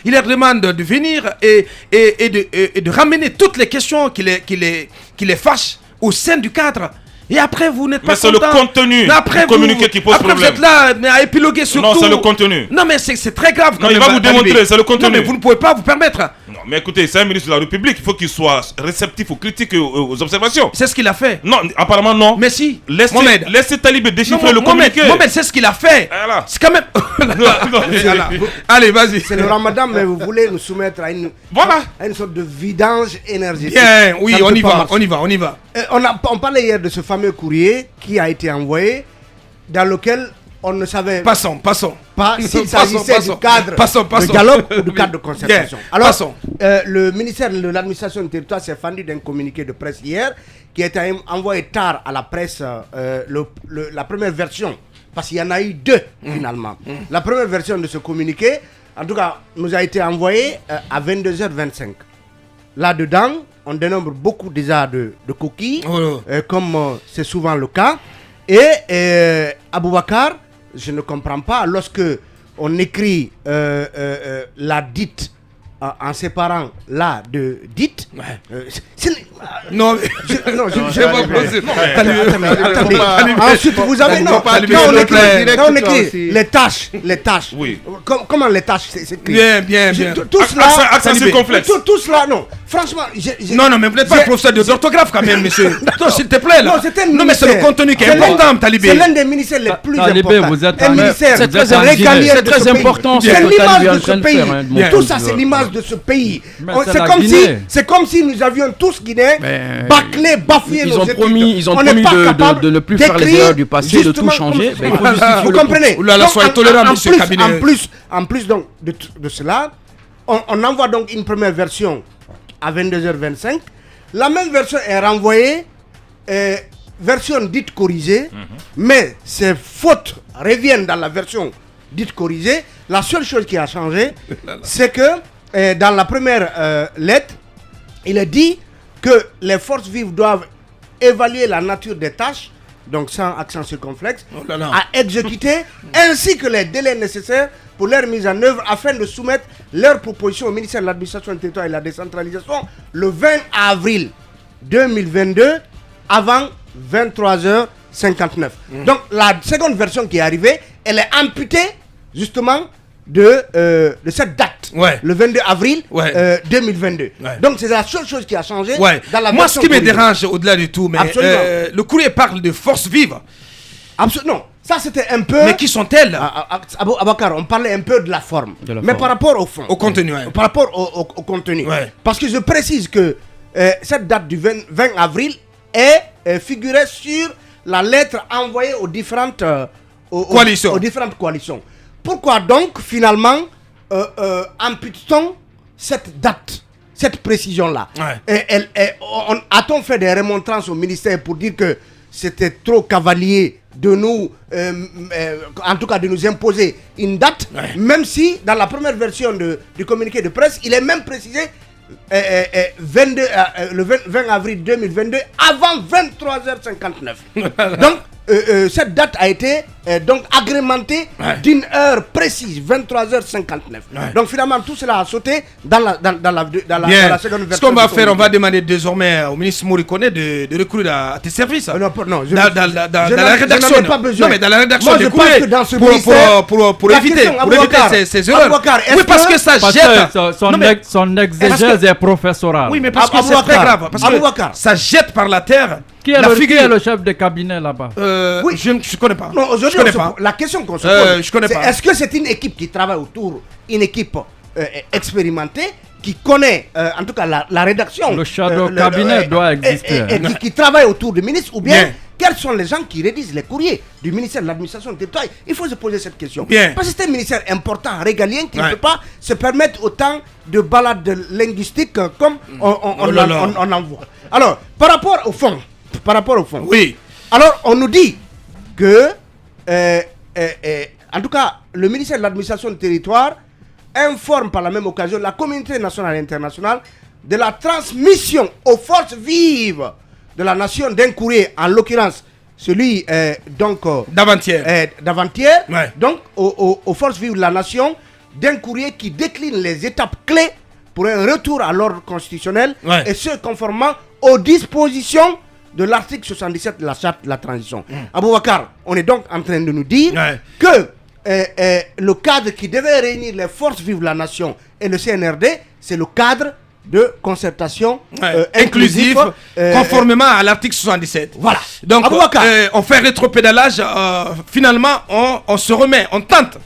il leur demande de venir et de ramener toutes les questions qui les fâchent au sein du cadre. Et après, vous n'êtes pas content. Mais c'est le contenu du communiqué qui pose problème. Après, vous êtes là mais à épiloguer sur tout. Non, c'est le contenu. Non, mais c'est très grave. Non, il va vous démontrer, c'est le contenu. Non, mais vous ne pouvez pas vous permettre. Non, mais écoutez, c'est un ministre de la République. Il faut qu'il soit réceptif aux critiques et aux observations. C'est ce qu'il a fait. Non, apparemment non. Mais si. Laissez Talibé déchiffrer le communiqué. Mohamed, c'est ce qu'il a fait. Voilà. C'est quand même... Allez, vas-y. C'est le ramadan, mais vous voulez nous soumettre à une sorte de vidange énergétique. Bien, oui, on y va. On parlait hier de ce fameux courrier qui a été envoyé, dans lequel on ne savait pas s'il s'agissait du cadre de dialogue ou du cadre de concertation. Alors, le ministère de l'administration du territoire s'est fendu d'un communiqué de presse hier qui a été envoyé tard à la presse, la première version, parce qu'il y en a eu deux finalement. La première version de ce communiqué, en tout cas, nous a été envoyé à 22h25. Là-dedans, on dénombre beaucoup déjà de coquilles, comme c'est souvent le cas. Et Aboubacar, je ne comprends pas, lorsque on écrit la dite en séparant la de dite, non, je pas possible. Ensuite, vous avez quand on écrit les tâches. Oui. Comment les tâches s'écrit? Bien. Tout cela, accent circonflexe. Tout cela, non. Franchement, non, mais vous n'êtes pas professeur d'orthographe quand même, monsieur. S'il te plaît, là. Non, mais c'est le contenu qui est important, Talibé. C'est l'un des ministères les plus importants. Vous êtes un ministère c'est très important. C'est l'image de ce pays. Tout ça, c'est l'image de ce pays. C'est comme si nous avions tous Guinéens bâclés, bafouillés nos études. Ils ont promis de ne plus faire les erreurs du passé, de tout changer. Vous comprenez? Soyez tolérant, monsieur Cabinet. En plus donc de cela, on envoie donc une première version à 22h25. La même version est renvoyée, version dite corrigée, mais ces fautes reviennent dans la version dite corrigée. La seule chose qui a changé, c'est que dans la première lettre, il est dit que les forces vives doivent évaluer la nature des tâches, donc sans accent circonflexe, à exécuter, ainsi que les délais nécessaires pour leur mise en œuvre afin de soumettre leurs propositions au ministère de l'administration du territoire et de la décentralisation le 20 avril 2022 avant 23h59. Donc la seconde version qui est arrivée, elle est amputée justement de cette date, le 22 avril 2022. Donc c'est la seule chose qui a changé dans la Moi, ce qui me dérange au-delà de tout, mais le courrier parle de forces vives. Non, ça c'était un peu... Mais qui sont-elles? Aboubacar, on parlait un peu de la forme. Mais par rapport au fond. Au contenu, Par rapport au contenu. Parce que je précise que cette date du 20 avril est figurée sur la lettre envoyée aux différentes coalitions. Pourquoi donc, finalement, ampute-t-on cette date, cette précision-là? A-t-on fait des remontrances au ministère pour dire que c'était trop cavalier de nous, en tout cas de nous imposer une date, même si dans la première version du communiqué de presse, il est même précisé le 20 avril 2022 avant 23h59. Donc, cette date a été donc agrémentée d'une heure précise, 23h59. Donc finalement tout cela a sauté dans la seconde version. Ce qu'on va faire, on va demander désormais au ministre Morikone de recourir à tes services. Non, dans la rédaction. Je n'en ai pas besoin. Non, mais dans la rédaction, moi je pense que dans ce ministère, pour éviter ces erreurs. Oui, parce que ça jette. Son exégèse est professorale. Oui, mais parce que c'est très grave. Parce que ça jette par la terre. Qui est le chef de cabinet là-bas? Oui, je ne connais pas. Non, aujourd'hui, la question qu'on se pose, je connais pas. Est-ce que c'est une équipe qui travaille autour, une équipe expérimentée, qui connaît en tout cas la rédaction? Le shadow cabinet doit exister. Et qui travaille autour du ministre, ou bien quels sont les gens qui rédigent les courriers du ministère de l'administration du territoire? Il faut se poser cette question. Parce que c'est un ministère important, régalien, qui ne peut pas se permettre autant de balades linguistiques comme on en voit. Alors, par rapport au fond. Oui. Alors, on nous dit que, en tout cas, le ministère de l'administration du territoire informe par la même occasion la communauté nationale et internationale de la transmission aux forces vives de la nation d'un courrier, en l'occurrence celui d'avant-hier, donc aux forces vives de la nation d'un courrier qui décline les étapes clés pour un retour à l'ordre constitutionnel, et ce conformément aux dispositions de l'article 77 de la charte de la transition. Aboubacar, on est donc en train de nous dire que le cadre qui devait réunir les forces vives de la nation et le CNRD, c'est le cadre de concertation inclusive, conformément à l'article 77. Voilà. Donc, on fait rétropédalage. Finalement, on se remet, on tente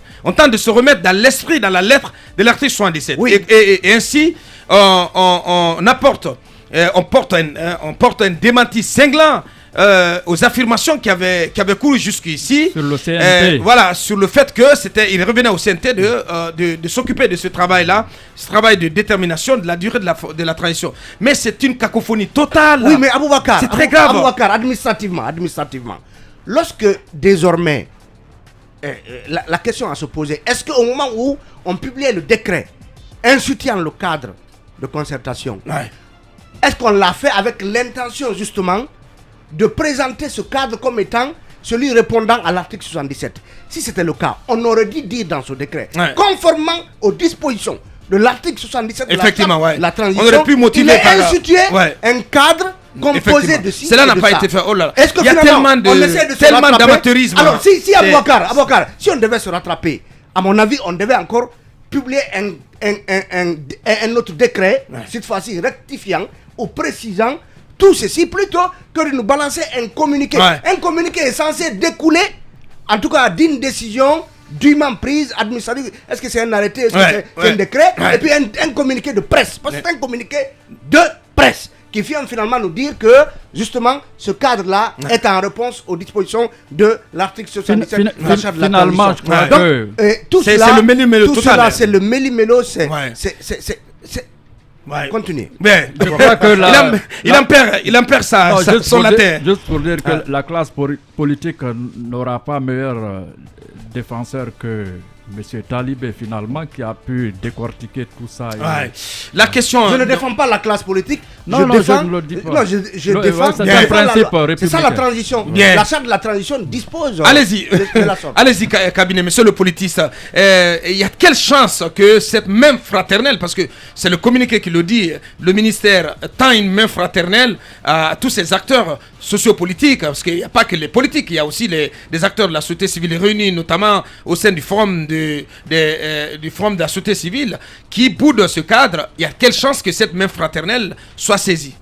de se remettre dans l'esprit, dans la lettre de l'article 77. Oui. Et ainsi, on porte un démenti cinglant aux affirmations qui avaient couru jusqu'ici sur le CNT. voilà, sur le fait que il revenait au CNT de s'occuper de ce travail-là, ce travail de détermination de la durée de la transition. Mais c'est une cacophonie totale. Oui, mais Aboubacar, c'est très grave. Aboubacar, administrativement, lorsque désormais la question à se poser, est-ce qu'au moment où on publiait le décret instituant le cadre de concertation, est-ce qu'on l'a fait avec l'intention justement de présenter ce cadre comme étant celui répondant à l'article 77? Si c'était le cas, on aurait dû dire dans ce décret, conformément aux dispositions de l'article 77 de la transition, on aurait pu motiver il est institué un cadre composé de ci. Cela n'a pas été fait. Oh là là. Est-ce que il y a tellement d'amateurisme. Alors si Aboubacar, si on devait se rattraper, à mon avis, on devait encore publier un autre décret, cette fois-ci rectifiant ou précisant tout ceci, plutôt que de nous balancer un communiqué. Un communiqué est censé découler, en tout cas, d'une décision dûment prise, administrative. Est-ce que c'est un arrêté, est-ce que c'est un décret? Et puis un communiqué de presse. Parce que c'est un communiqué de presse qui vient finalement nous dire que, justement, ce cadre-là est en réponse aux dispositions de l'article 77 de la charte de la finalement, transition. je crois que tout c'est le méli-mélo total. Tout cela, c'est le méli-mélo, c'est continuez. Je crois que il en perd son latin. Juste pour dire que la classe politique n'aura pas meilleur défenseur que M. Talibé, finalement, qui a pu décortiquer tout ça. La question... Je ne défends pas la classe politique. Je ne le dis pas. Non, je défends... C'est un principe républicain. C'est ça la transition. La charte de la transition dispose allez-y, de la sorte. Allez-y, cabinet, monsieur le politiste. Il y a quelle chance que cette même fraternelle, parce que c'est le communiqué qui le dit, le ministère tend une main fraternelle à tous ces acteurs sociopolitiques, parce qu'il n'y a pas que les politiques, il y a aussi des acteurs de la société civile réunis, notamment au sein du forum du forum de la société civile, qui boudent ce cadre. Il y a quelle chance que cette main fraternelle soit saisie?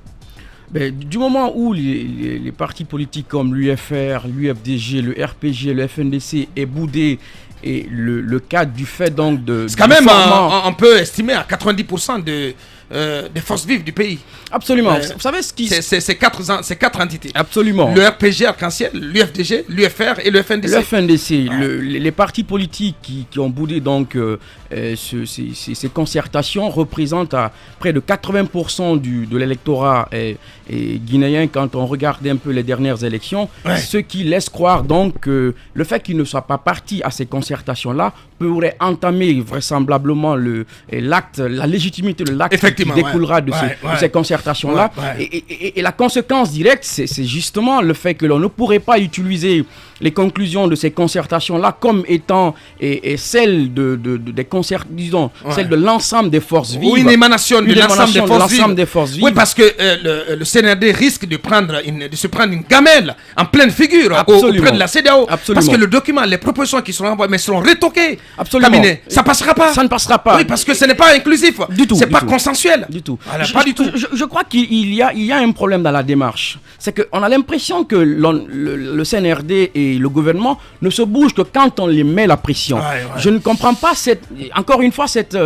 Du moment où les partis politiques comme l'UFR, l'UFDG, le RPG, le FNDC est boudé, et le cadre du fait donc de... C'est quand même, on peut estimer à 90% des forces vives du pays. Absolument. Vous savez ce qui... C'est quatre entités. Absolument. Le RPG Arc-en-Ciel, l'UFDG, l'UFR et le FNDC. Le FNDC, les partis politiques qui ont boudé donc ces concertations représentent à près de 80% de l'électorat guinéen quand on regarde un peu les dernières élections, ce qui laisse croire donc que le fait qu'ils ne soient pas partis à ces concertations-là pourrait entamer vraisemblablement la légitimité de l'acte qui découlera de ces concertations-là. Et la conséquence directe, c'est justement le fait que l'on ne pourrait pas utiliser les conclusions de ces concertations-là comme étant celles des concerts, disons, celles de l'ensemble des forces vives. Oui, une émanation de l'ensemble des forces vives. Oui, parce que le CNRD risque de se prendre une gamelle en pleine figure auprès de la CEDEAO. Parce que le document, les propositions qui seront envoyées, mais seront retoquées. Absolument. Cabinet, ça passera pas. Ça ne passera pas. Oui, parce que ce n'est pas inclusif. Du tout. C'est pas consensuel. Du tout. Voilà, pas du tout. Je crois qu'il y a un problème dans la démarche. C'est qu'on a l'impression que le CNRD et le gouvernement ne se bougent que quand on les met la pression. Je ne comprends pas encore une fois cette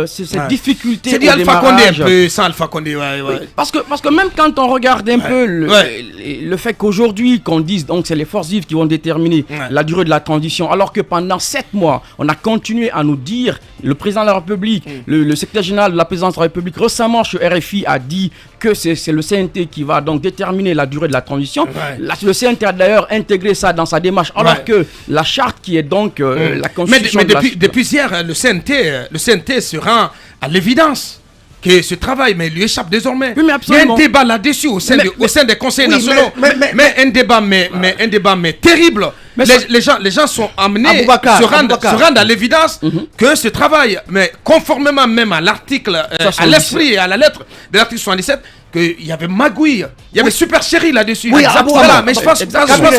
difficulté. C'est du Alpha Condé un peu, sans Alpha Condé. Oui, parce que même quand on regarde un peu le fait qu'aujourd'hui qu'on dise donc c'est les forces vives qui vont déterminer la durée de la transition, alors que pendant 7 mois on a continué à nous dire, le président de la République, le secrétaire général de la présidence de la République récemment chez RFI a dit que c'est le CNT qui va donc déterminer la durée de la transition. Le CNT a d'ailleurs intégré ça dans sa démarche, alors que la charte qui est donc la constitution depuis hier, le CNT se rend à l'évidence que ce travail lui échappe désormais. Oui, il y a un débat là-dessus au sein des conseils nationaux, mais un débat terrible. Mais les gens sont amenés, se rendent à l'évidence que ce travail, mais conformément même à l'article, à l'esprit et à la lettre de l'article 77, qu'il y avait magouille, il y avait super chéri là-dessus. Oui, voilà, mais je pense que ça aurait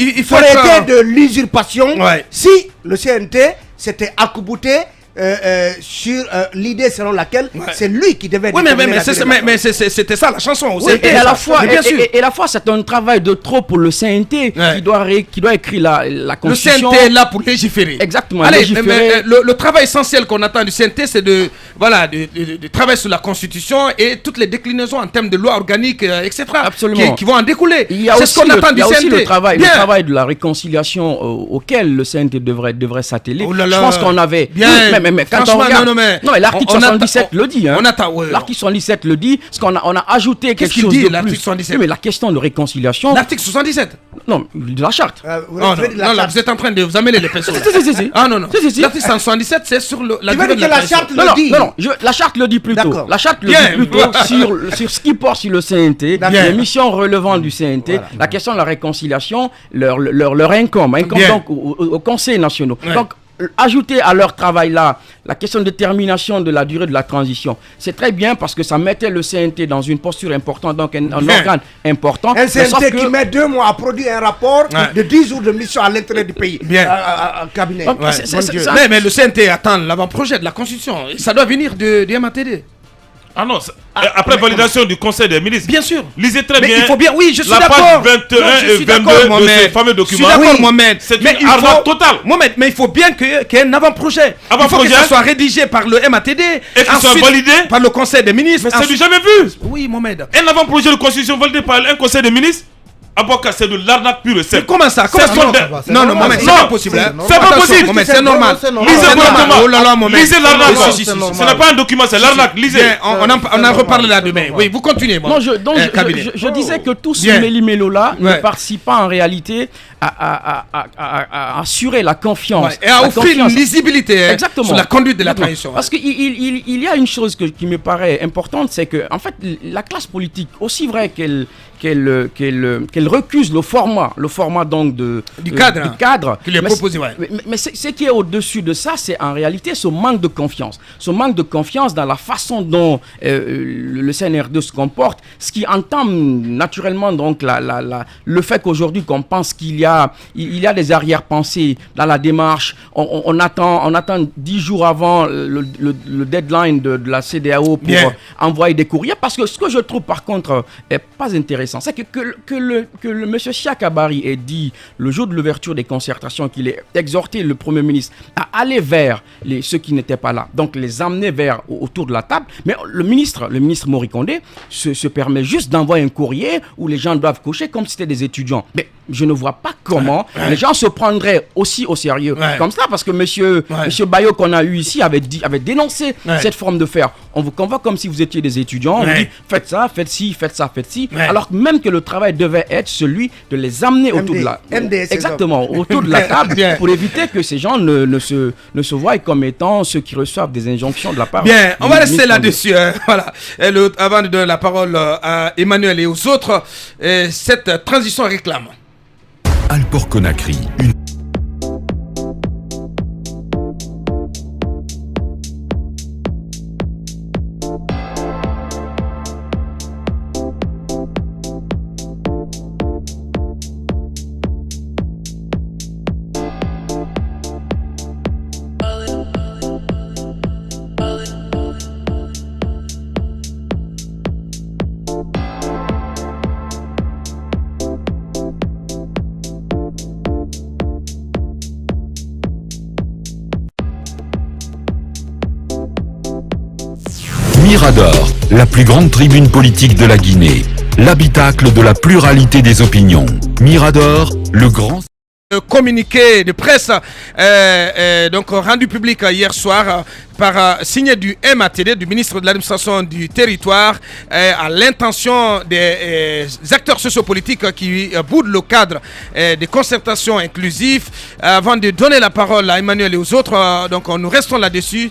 été de l'usurpation si le CNT s'était accouboté sur l'idée selon laquelle c'est lui qui devait. Oui, mais c'était ça la chanson. Oui, et à la fois, c'est un travail de trop pour le CNT qui doit écrire la constitution. Le CNT est là pour légiférer. Exactement. Allez, mais le travail essentiel qu'on attend du CNT, c'est de travailler sur la constitution et toutes les déclinaisons en termes de loi organique, etc. Absolument. Qui vont en découler. C'est ce qu'on attend du CNT. Il y a aussi le travail de la réconciliation auquel le CNT devrait s'atteler. Je pense qu'on avait. Mais quand on regarde, non, mais l'article 77 le dit. L'article 77 le dit, parce qu'on a ajouté quelque chose de plus. L'article 77 mais la question de réconciliation. L'article 77 Non, de la charte. Non, là, vous êtes en train de vous amener les personnes. Ah non. L'article 177, c'est sur la durée de la charte le dit. Non, la charte le dit plutôt. La charte le dit plutôt sur ce qui porte sur le CNT, les missions relevant du CNT, la question de la réconciliation, leur incombe donc au Conseil national. Donc, ajouter à leur travail là la question de détermination de la durée de la transition, c'est très bien parce que ça mettait le CNT dans une posture importante, donc un organe important. Un CNT qui met 2 mois à produire un rapport de 10 jours de mission à l'intérieur du pays. Un cabinet. Donc, mais le CNT attend l'avant-projet de la Constitution. Ça doit venir du MATD. Ah non, après validation du Conseil des ministres. Bien sûr. Lisez très bien. Il faut bien, oui, je suis la d'accord. page 21 et 22 de ces fameux documents. Je suis d'accord, Mohamed. C'est une arnaque totale. Mohamed, mais il faut bien qu'il y ait un avant-projet. Il faut que ça soit rédigé par le MATD. Et que ça soit validé par le Conseil des ministres. Mais c'est du jamais vu. Oui, Mohamed. Un avant-projet de constitution validé par un Conseil des ministres. Aboka, c'est de l'arnaque pure et simple. Comment ça? Non, Mohamed, c'est pas possible. C'est pas possible. C'est normal. Lisez correctement. Oh là là, Mohamed. Lisez l'arnaque. Ce n'est pas un document, c'est l'arnaque. Lisez. On en reparle là demain. Oui, vous continuez. Non, je disais que tout ce méli-mélo là ne participe pas en réalité à assurer la confiance. Et à offrir une lisibilité sur la conduite de la transition. Parce qu'il y a une chose qui me paraît importante, c'est que en fait la classe politique, aussi vrai qu'elle recuse le format donc du cadre qui lui est proposé. Mais ce qui est au-dessus de ça, c'est en réalité ce manque de confiance dans la façon dont le CNRD se comporte, ce qui entame naturellement donc le fait qu'aujourd'hui qu'on pense qu'il y a des arrière-pensées dans la démarche. On attend 10 jours avant le deadline de la CEDEAO pour envoyer des courriers, parce que ce que je trouve par contre est pas intéressant, c'est que le monsieur Chiakabari ait dit le jour de l'ouverture des concertations qu'il ait exhorté le Premier ministre à aller vers ceux qui n'étaient pas là, donc les amener autour de la table. Mais le ministre Maurice Kondé se permet juste d'envoyer un courrier où les gens doivent cocher comme si c'était des étudiants. Mais je ne vois pas comment les gens se prendraient aussi au sérieux comme ça, parce que monsieur Bayo qu'on a eu ici avait dénoncé cette forme de faire. On vous convoque comme si vous étiez des étudiants, on vous dit faites ça, faites ci, faites ça, faites ci, alors même que le travail devait être celui de les amener autour de la autour de la table pour éviter que ces gens ne se voient comme étant ceux qui reçoivent des injonctions de la part. Bien, on va rester là-dessus. Voilà. Avant de donner la parole à Emmanuel et aux autres, cette transition réclame. Alport Conakry, une Mirador, la plus grande tribune politique de la Guinée, l'habitacle de la pluralité des opinions. Mirador, le grand communiqué de presse donc rendu public hier soir signé du MATD, du ministre de l'administration du territoire, à l'intention des acteurs sociopolitiques qui boudent le cadre des concertations inclusives. Avant de donner la parole à Emmanuel et aux autres, donc nous restons là-dessus.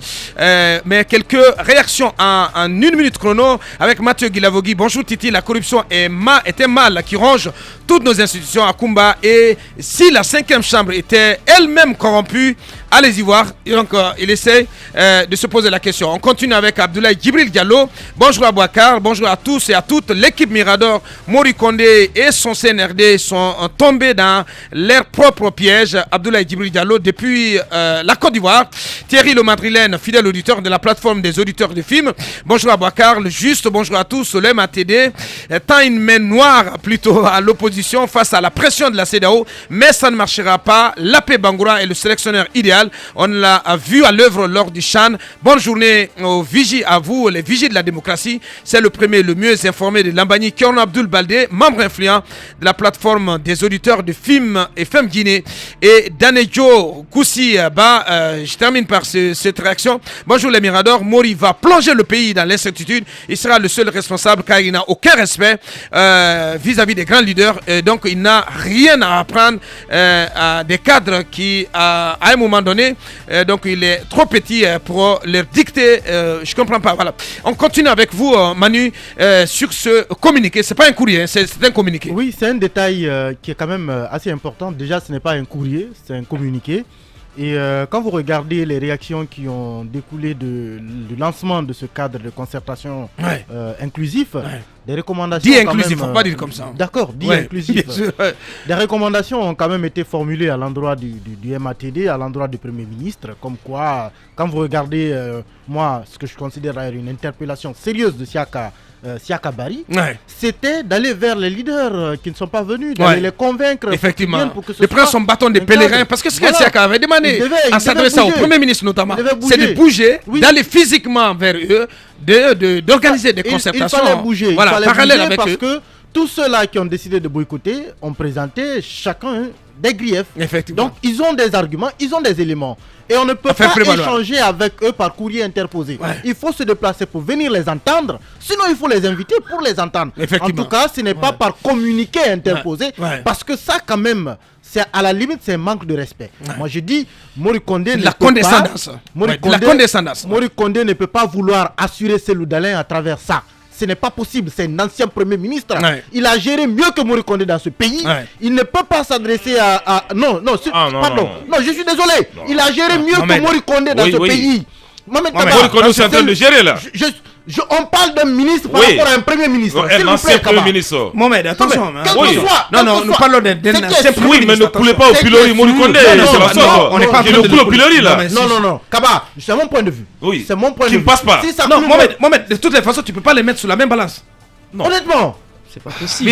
Mais quelques réactions en 1 minute chrono avec Mathieu Guilavogui. Bonjour Titi, la corruption est un mal qui ronge toutes nos institutions à Kumba, et si la 5e chambre était elle-même corrompue, allez-y voir. Et donc il essaie de se poser la question. On continue avec Abdoulaye Djibril Diallo. Bonjour à Bouakar, bonjour à tous et à toutes. L'équipe Mirador, Mori Kondé et son CNRD sont tombés dans leur propre piège. Abdoulaye Djibril Diallo depuis la Côte d'Ivoire. Thierry Le Madrilène, fidèle auditeur de la plateforme des auditeurs de films. Bonjour à Bouakar, le juste, bonjour à tous. Le MATD tend une main noire plutôt à l'opposition face à la pression de la CEDEAO, mais ça ne marchera pas. Lapé Bangoura est le sélectionneur idéal. On l'a vu à l'œuvre lors du Chan. Bonne journée aux vigies, à vous, les vigies de la démocratie. C'est le premier, le mieux informé de Lambani, Kiorno Abdul Baldé, membre influent de la plateforme des auditeurs de films et femmes Guinée. Et Danejo Koussi Ba, je termine par cette réaction. Bonjour les Miradors, Mori va plonger le pays dans l'incertitude. Il sera le seul responsable car il n'a aucun respect vis-à-vis des grands leaders. Donc il n'a rien à apprendre à des cadres qui, à un moment donné, donc il est trop petit pour leur dicter. Je comprends pas. Voilà. On continue avec vous, Manu, sur ce communiqué. C'est pas un courrier, c'est un communiqué. Oui, c'est un détail qui est quand même assez important. Déjà, ce n'est pas un courrier, c'est un communiqué. Et quand vous regardez les réactions qui ont découlé du lancement de ce cadre de concertation inclusif, des recommandations. Dit inclusif, faut pas dire comme ça. D'accord, dit inclusif. Des recommandations ont quand même été formulées à l'endroit du MATD, à l'endroit du Premier ministre, comme quoi, quand vous regardez, moi, ce que je considère une interpellation sérieuse de Siaka Bari, c'était d'aller vers les leaders qui ne sont pas venus, d'aller les convaincre. Effectivement, de prendre son bâton de pèlerin, parce que ce que Siaka avait demandé, en s'adressant au Premier ministre notamment, c'est de bouger, d'aller physiquement vers eux, d'organiser des concertations. Il fallait bouger, voilà, parallèle avec parce que tous ceux-là qui ont décidé de boycotter ont présenté chacun des griefs. Effectivement. Donc ils ont des arguments, ils ont des éléments. Et on ne peut pas échanger avec eux par courrier interposé. Il faut se déplacer pour venir les entendre. Sinon, il faut les inviter pour les entendre. En tout cas, ce n'est pas par communiqué interposé. Parce que ça, quand même, c'est à la limite, c'est un manque de respect. Moi, je dis, Mori Kondé ne peut pas... Mori Kondé ne peut pas vouloir assurer Cellou Dalein à travers ça. Ce n'est pas possible, c'est un ancien Premier ministre. Il a géré mieux que Mori Kondé dans ce pays. Il ne peut pas s'adresser à... Non, je suis désolé. Il a géré mieux que Mori Kondé dans ce pays. Mori Kondé est en train de gérer là. On parle d'un ministre par rapport à un Premier ministre. Un ancien Premier ministre. Mohamed, attention. Non, nous parlons d'un ancien Premier ministre. Oui, mais ne coulez pas au pilori Mori Kondé. On n'est pas le coule au pilori là. Non. Kaba, c'est mon point de vue. Oui. C'est mon point de vue. Qui ne passe pas. Non, Mohamed, de toutes les façons, tu ne peux pas les mettre sur la même balance. Honnêtement. C'est pas possible.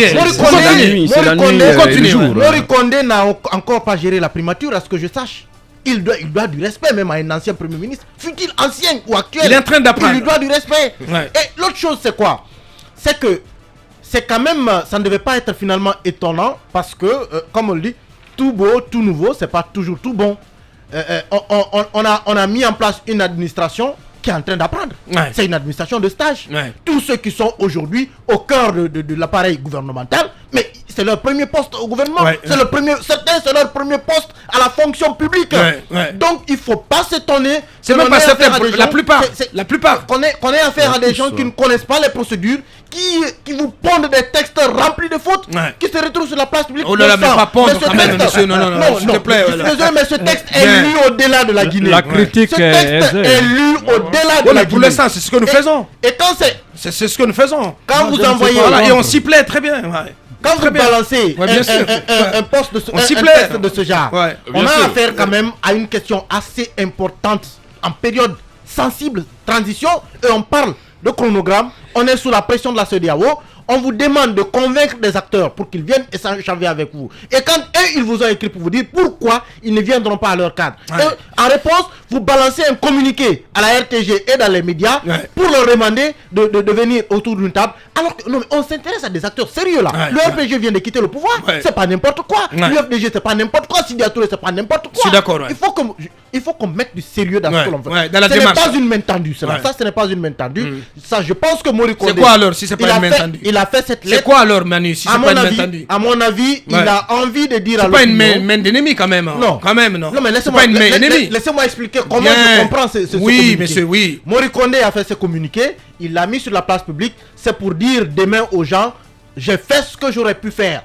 Mori Kondé n'a encore pas géré la primature, à ce que je sache. Il doit du respect même à un ancien Premier ministre, fut-il ancien ou actuel. Il est en train d'apprendre. Il lui doit du respect. Et l'autre chose, c'est quoi? C'est que c'est quand même, ça ne devait pas être finalement étonnant, parce que, comme on le dit, tout beau, tout nouveau, c'est pas toujours tout bon. On a mis en place une administration qui est en train d'apprendre. C'est une administration de stage. Tous ceux qui sont aujourd'hui au cœur de l'appareil gouvernemental, mais c'est leur premier poste au gouvernement. Certains, c'est leur premier poste à la fonction publique. Donc, il ne faut pas s'étonner. C'est même pas certains, la plupart. Qu'on ait affaire à des gens qui ne connaissent pas les procédures, qui vous pondent des textes remplis de fautes, qui se retrouvent sur la place publique. Oh là là, mais pas pondre quand même, monsieur. Non, s'il te plaît. Mais ce texte est lu au-delà de la Guinée. La critique est lu au-delà de la Guinée. Pour l'instant, c'est ce que nous faisons. Et quand c'est ce que nous faisons. Quand vous envoyez... Et on s'y plaît très bien. Quand vous balancez un poste de ce genre, on a affaire quand même à une question assez importante en période sensible, transition, et on parle de chronogramme, on est sous la pression de la CEDEAO, on vous demande de convaincre des acteurs pour qu'ils viennent échanger avec vous. Et quand eux, ils vous ont écrit pour vous dire pourquoi ils ne viendront pas à leur cadre. Et en réponse, vous balancez un communiqué à la RTG et dans les médias pour leur demander de venir autour d'une table. Alors que non, mais on s'intéresse à des acteurs sérieux là. Le RPG vient de quitter le pouvoir, c'est pas n'importe quoi. L'UFDG, c'est pas n'importe quoi. Sidi Touré, c'est pas n'importe quoi. Je suis d'accord. Il faut qu'on mette du sérieux dans ce que l'on fait. Dans la ce n'est pas une main tendue, ça, ce n'est pas une main tendue. Ça, je pense que Mori Kondé. C'est quoi alors si c'est pas une main tendue? Il a fait cette lettre. C'est quoi alors, Manu, si c'est pas une main tendue? À mon avis, il a envie de dire à l'opinion. C'est pas une main d'ennemi quand même. Non. Quand même, non. Non, mais laissez-moi expliquer comment je comprends ce communiqué. Oui, monsieur, oui. Mori Kondé a fait ce communiqué, il l'a mis sur la place publique. C'est pour dire demain aux gens, j'ai fait ce que j'aurais pu faire.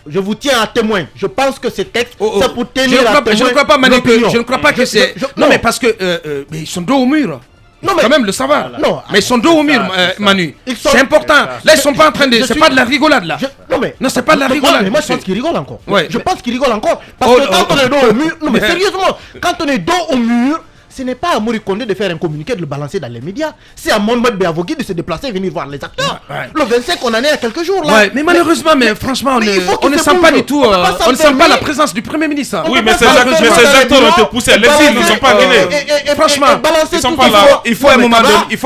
Je vous tiens à témoin. Je pense que ce texte, c'est pour tenir à témoin. Je ne crois pas, Manu, je ne crois pas que c'est... Non, mais parce que ils sont dos au mur. Non, mais quand même le savoir. Non, mais ils sont dos au mur, Manu. C'est important. Là, ils sont pas en train de... C'est pas de la rigolade là. Non, c'est pas de la rigolade. Mais moi, je pense qu'ils rigolent encore. Je pense qu'ils rigolent encore. Parce que quand on est dos au mur... Non, mais sérieusement, quand on est dos au mur... Ce n'est pas à Mori Kondé de faire un communiqué, de le balancer dans les médias. C'est à Mohamed Beavogui de se déplacer et venir voir les acteurs. Le 25, on en est à quelques jours là. Mais malheureusement, franchement, on ne sent pas du tout. On ne sent pas la présence du Premier ministre. Oui, mais ces acteurs ont été poussés à l'exil, ils ne sont pas venus. Franchement, ils sont pas là. Il faut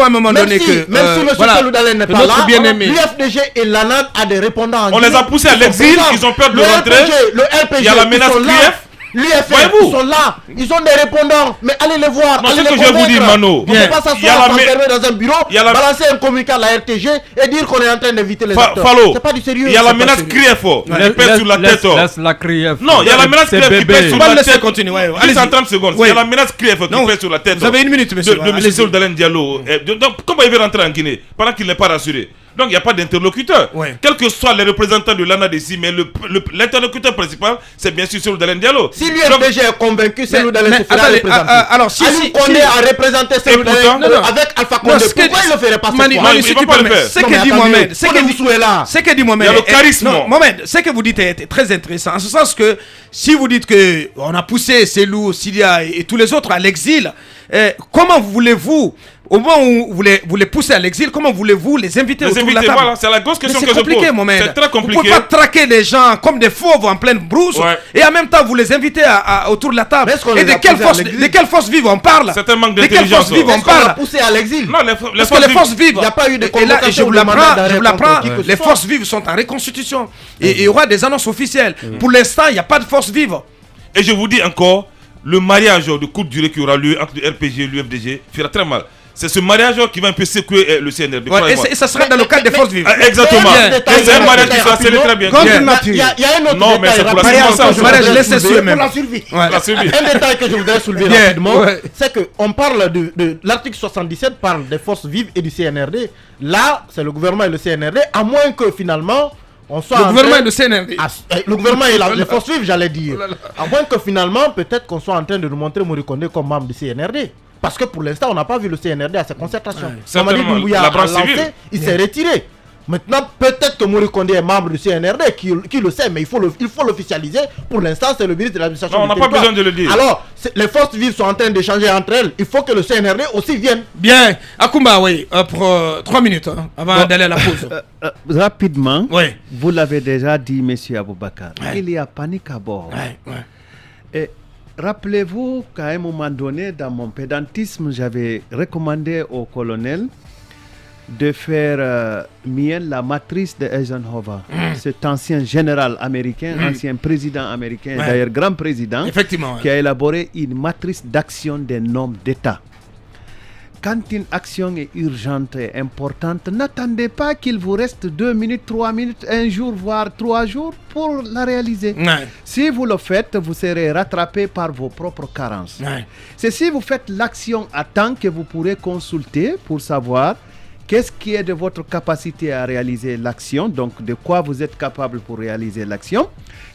à un moment donné que. Même si M. Salou-Dalen n'est pas là, l'UFDG et l'ANAD a des répondants. On les a poussés à l'exil, ils ont peur de rentrer. Le RPG, il y a la menace QF. L'UFR, ils sont là, ils ont des répondants, mais allez les voir. Non, c'est ce que je vous dis, Mano. On ne peut pas s'asseoir s'enfermer dans un bureau, balancer un communiqué à la RTG et dire qu'on est en train d'éviter les acteurs. C'est pas du sérieux. Il y a la menace CRIEF qui pèse sur la tête. Laisse la CRIEF. Non, il y a la menace CRIEF qui pèse sur la tête. Continuez. Allez, en 30 secondes. Il y a la menace CRIEF qui pèse sur la tête. Vous avez une minute, monsieur. De M. Salou-Dalen Diallo. Donc, comment il veut rentrer en Guinée pendant qu'il n'est pas rassuré? Donc il n'y a pas d'interlocuteur. Quels que soient les représentants de l'ANADC, mais l'interlocuteur principal, c'est bien sûr Salou-Dalen Diallo. Si l'UFDG est convaincu, Salou-Dalen se fera représenter. Alors si Kondé a représenté Salou-Dalen avec Alpha Condé, pourquoi il ne le ferait pas cette fois? Si tu peux le faire. Ce que dit Mohamed, ce que dit Mohamed, il y a le charisme. Mohamed, ce que vous dites est très intéressant. En ce sens que si vous dites que on a poussé Selou, Sidia et tous les autres à l'exil, comment voulez-vous, au moment où vous les poussez à l'exil, comment voulez-vous les inviter autour de la table? Voilà, c'est la grosse question que je pose. C'est compliqué, Mohamed. C'est très compliqué. Vous ne pouvez pas traquer les gens comme des fauves en pleine brousse et en même temps vous les invitez autour de la table. Et de quelle force vive on parle? C'est un manque d'intelligence. De quelle force vive on parle? Poussé à l'exil. Non, parce que les forces vives, il n'y a pas eu de convocation. Et je vous l'apprends, les forces vives sont en reconstitution. Et il y aura des annonces officielles. Pour l'instant, il n'y a pas de forces vives. Et je vous dis encore, le mariage de courte durée qui aura lieu entre le RPG et l'UFDG fera très mal. C'est ce mariage qui va un peu secouer le CNRD. Et ça sera dans le cadre des forces vives. Exactement. C'est un mariage qui sera scellé très bien. Il y a un autre non, mais c'est pour la survie. Un détail que je voudrais soulever rapidement, c'est qu'on parle de l'article 77 parle des forces vives et du CNRD. Là, c'est le gouvernement et le CNRD, à moins que finalement... Le gouvernement et le CNRD. Le gouvernement et les forces vives, j'allais dire. À moins que finalement, peut-être qu'on soit en train de nous montrer Mori Kondé comme membre du CNRD. Parce que pour l'instant, on n'a pas vu le CNRD à sa concertation. Mamadi Doumbouya a lancé, il s'est retiré. Maintenant, peut-être que Mori Kondé est membre du CNRD, qui le sait, mais il faut l'officialiser. Pour l'instant, c'est le ministre de l'administration. Non, on n'a pas besoin de le dire. Alors, les forces vives sont en train d'échanger entre elles. Il faut que le CNRD aussi vienne. Bien. Akoumba, oui, pour 3 minutes, avant d'aller à la pause. Rapidement, vous l'avez déjà dit, M. Aboubakar, il y a panique à bord. Et rappelez-vous qu'à un moment donné, dans mon pédantisme, j'avais recommandé au colonel de faire mienne la matrice de Eisenhower, cet ancien général américain, ancien président américain, d'ailleurs grand président, qui a élaboré une matrice d'action des normes d'État. Quand une action est urgente et importante, n'attendez pas qu'il vous reste 2 minutes, 3 minutes, 1 jour, voire 3 jours pour la réaliser. Si vous le faites, vous serez rattrapé par vos propres carences. C'est si vous faites l'action à temps que vous pourrez consulter pour savoir qu'est-ce qui est de votre capacité à réaliser l'action, donc de quoi vous êtes capable pour réaliser l'action.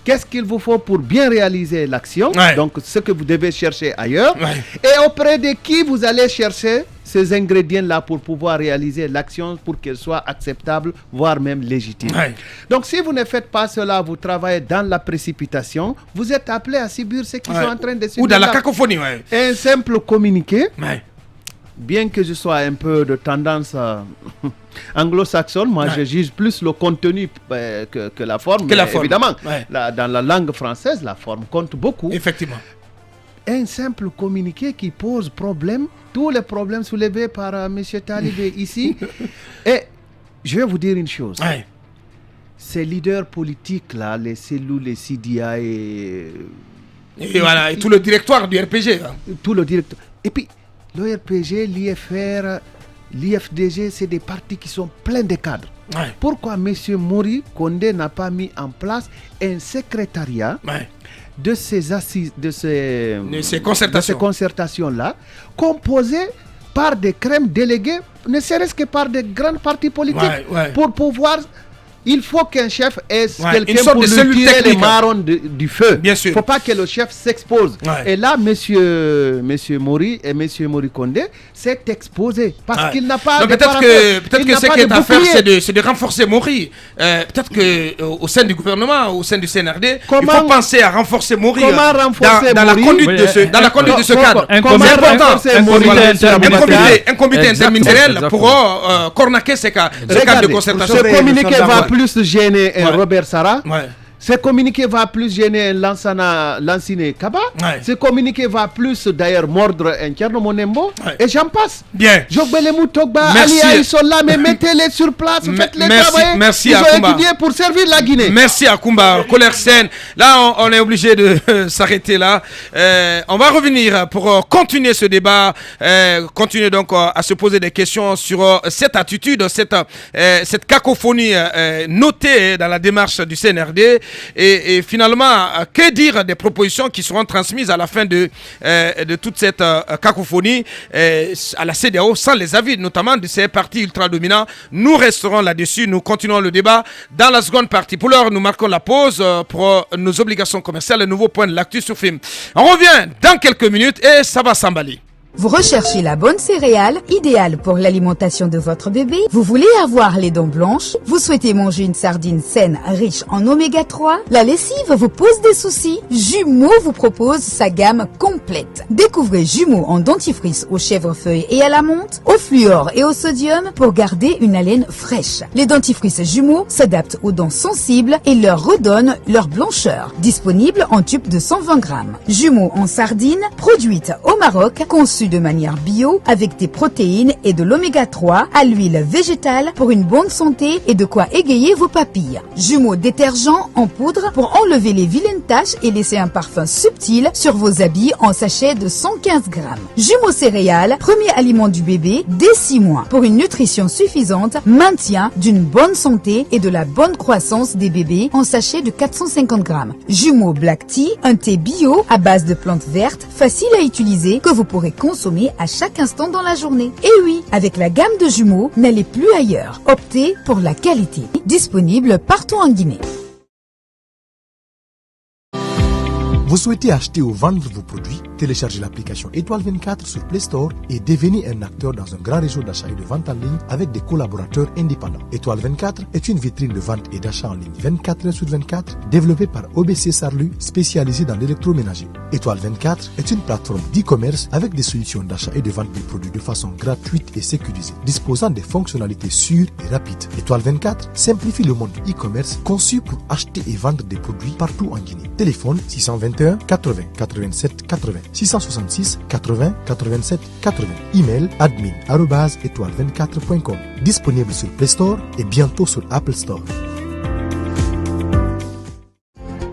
Qu'est-ce qu'il vous faut pour bien réaliser l'action, donc ce que vous devez chercher ailleurs. Et auprès de qui vous allez chercher ces ingrédients-là pour pouvoir réaliser l'action pour qu'elle soit acceptable, voire même légitime. Donc si vous ne faites pas cela, vous travaillez dans la précipitation, vous êtes appelé à subir ce qu'ils sont en train de subir. Ou dans la cacophonie. Un simple communiqué bien que je sois un peu de tendance anglo-saxonne, moi je juge plus le contenu que la forme. Évidemment, dans la langue française, la forme compte beaucoup. Effectivement. Un simple communiqué qui pose problème, tous les problèmes soulevés par M. Talibé ici. Et je vais vous dire une chose. Ces leaders politiques là, les cellules, les CDA et voilà, et tout le directoire du RPG. Tout le directoire. Et puis, le RPG, l'IFR, l'IFDG, c'est des partis qui sont pleins de cadres. Pourquoi M. Mori Condé n'a pas mis en place un secrétariat de ces assises, de ces concertations-là, composé par des crèmes délégués, ne serait-ce que par des grands partis politiques, pour pouvoir... Il faut qu'un chef ait quelqu'un pour lui tirer les marrons du feu. Bien sûr. Il ne faut pas que le chef s'expose. Et là, monsieur Mori et monsieur Mori Condé s'est exposé parce qu'il n'a pas de peut-être que ce qui est à faire, c'est de renforcer Mori. Peut-être qu'au sein du gouvernement, au sein du CNRD, il faut penser à renforcer Mori dans la conduite de ce cadre. C'est important. Un comité interministériel pour cornaquer ce cadre de concertation. Ce communiqué va plus gêner un Robert Sarah. Ce communiqué va plus gêner un Lansine Kaba. Ce communiqué va plus d'ailleurs mordre un Tcherno Monembo. Et j'en passe. Bien. Jogbelemou Togba, Alia, ils sont là, mais mettez-les sur place, faites-les travailler. Merci ils à ont étudié pour servir la Guinée. Merci à Kumba. Colère saine. Là, on est obligé de s'arrêter là. On va revenir pour continuer ce débat, continuer donc à se poser des questions sur cette attitude, cette cacophonie notée dans la démarche du CNRD. Et finalement, que dire des propositions qui seront transmises à la fin de toute cette cacophonie à la CEDEAO sans les avis, notamment de ces partis ultra-dominants. Nous resterons là-dessus, nous continuons le débat dans la seconde partie. Pour l'heure, nous marquons la pause pour nos obligations commerciales, le nouveau point de l'actu sur film. On revient dans quelques minutes et ça va s'emballer. Vous recherchez la bonne céréale, idéale pour l'alimentation de votre bébé? Vous voulez avoir les dents blanches? Vous souhaitez manger une sardine saine, riche en oméga 3? La lessive vous pose des soucis? Jumeau vous propose sa gamme complète. Découvrez Jumeau en dentifrice au chèvrefeuille et à la menthe, au fluor et au sodium pour garder une haleine fraîche. Les dentifrices Jumeau s'adaptent aux dents sensibles et leur redonnent leur blancheur. Disponible en tube de 120 grammes. Jumeau en sardine, produite au Maroc, conçue de manière bio avec des protéines et de l'oméga 3 à l'huile végétale pour une bonne santé et de quoi égayer vos papilles. Jumeaux détergent en poudre pour enlever les vilaines taches et laisser un parfum subtil sur vos habits en sachet de 115 grammes. Jumeaux céréales, premier aliment du bébé dès 6 mois pour une nutrition suffisante, maintien d'une bonne santé et de la bonne croissance des bébés en sachet de 450 grammes. Jumeaux Black Tea, un thé bio à base de plantes vertes, facile à utiliser que vous pourrez consommer à chaque instant dans la journée. Et oui, avec la gamme de Jumeaux, n'allez plus ailleurs. Optez pour la qualité. Disponible partout en Guinée. Vous souhaitez acheter ou vendre vos produits? Téléchargez l'application Étoile 24 sur Play Store et devenez un acteur dans un grand réseau d'achat et de vente en ligne avec des collaborateurs indépendants. Étoile 24 est une vitrine de vente et d'achat en ligne 24 heures sur 24 développée par OBC Sarlu, spécialisée dans l'électroménager. Étoile 24 est une plateforme d'e-commerce avec des solutions d'achat et de vente des produits de façon gratuite et sécurisée, disposant des fonctionnalités sûres et rapides. Étoile 24 simplifie le monde du e-commerce conçu pour acheter et vendre des produits partout en Guinée. Téléphone 621 80 87 80 666 80 87 80. Email admin@étoile24.com. Disponible sur Play Store et bientôt sur Apple Store.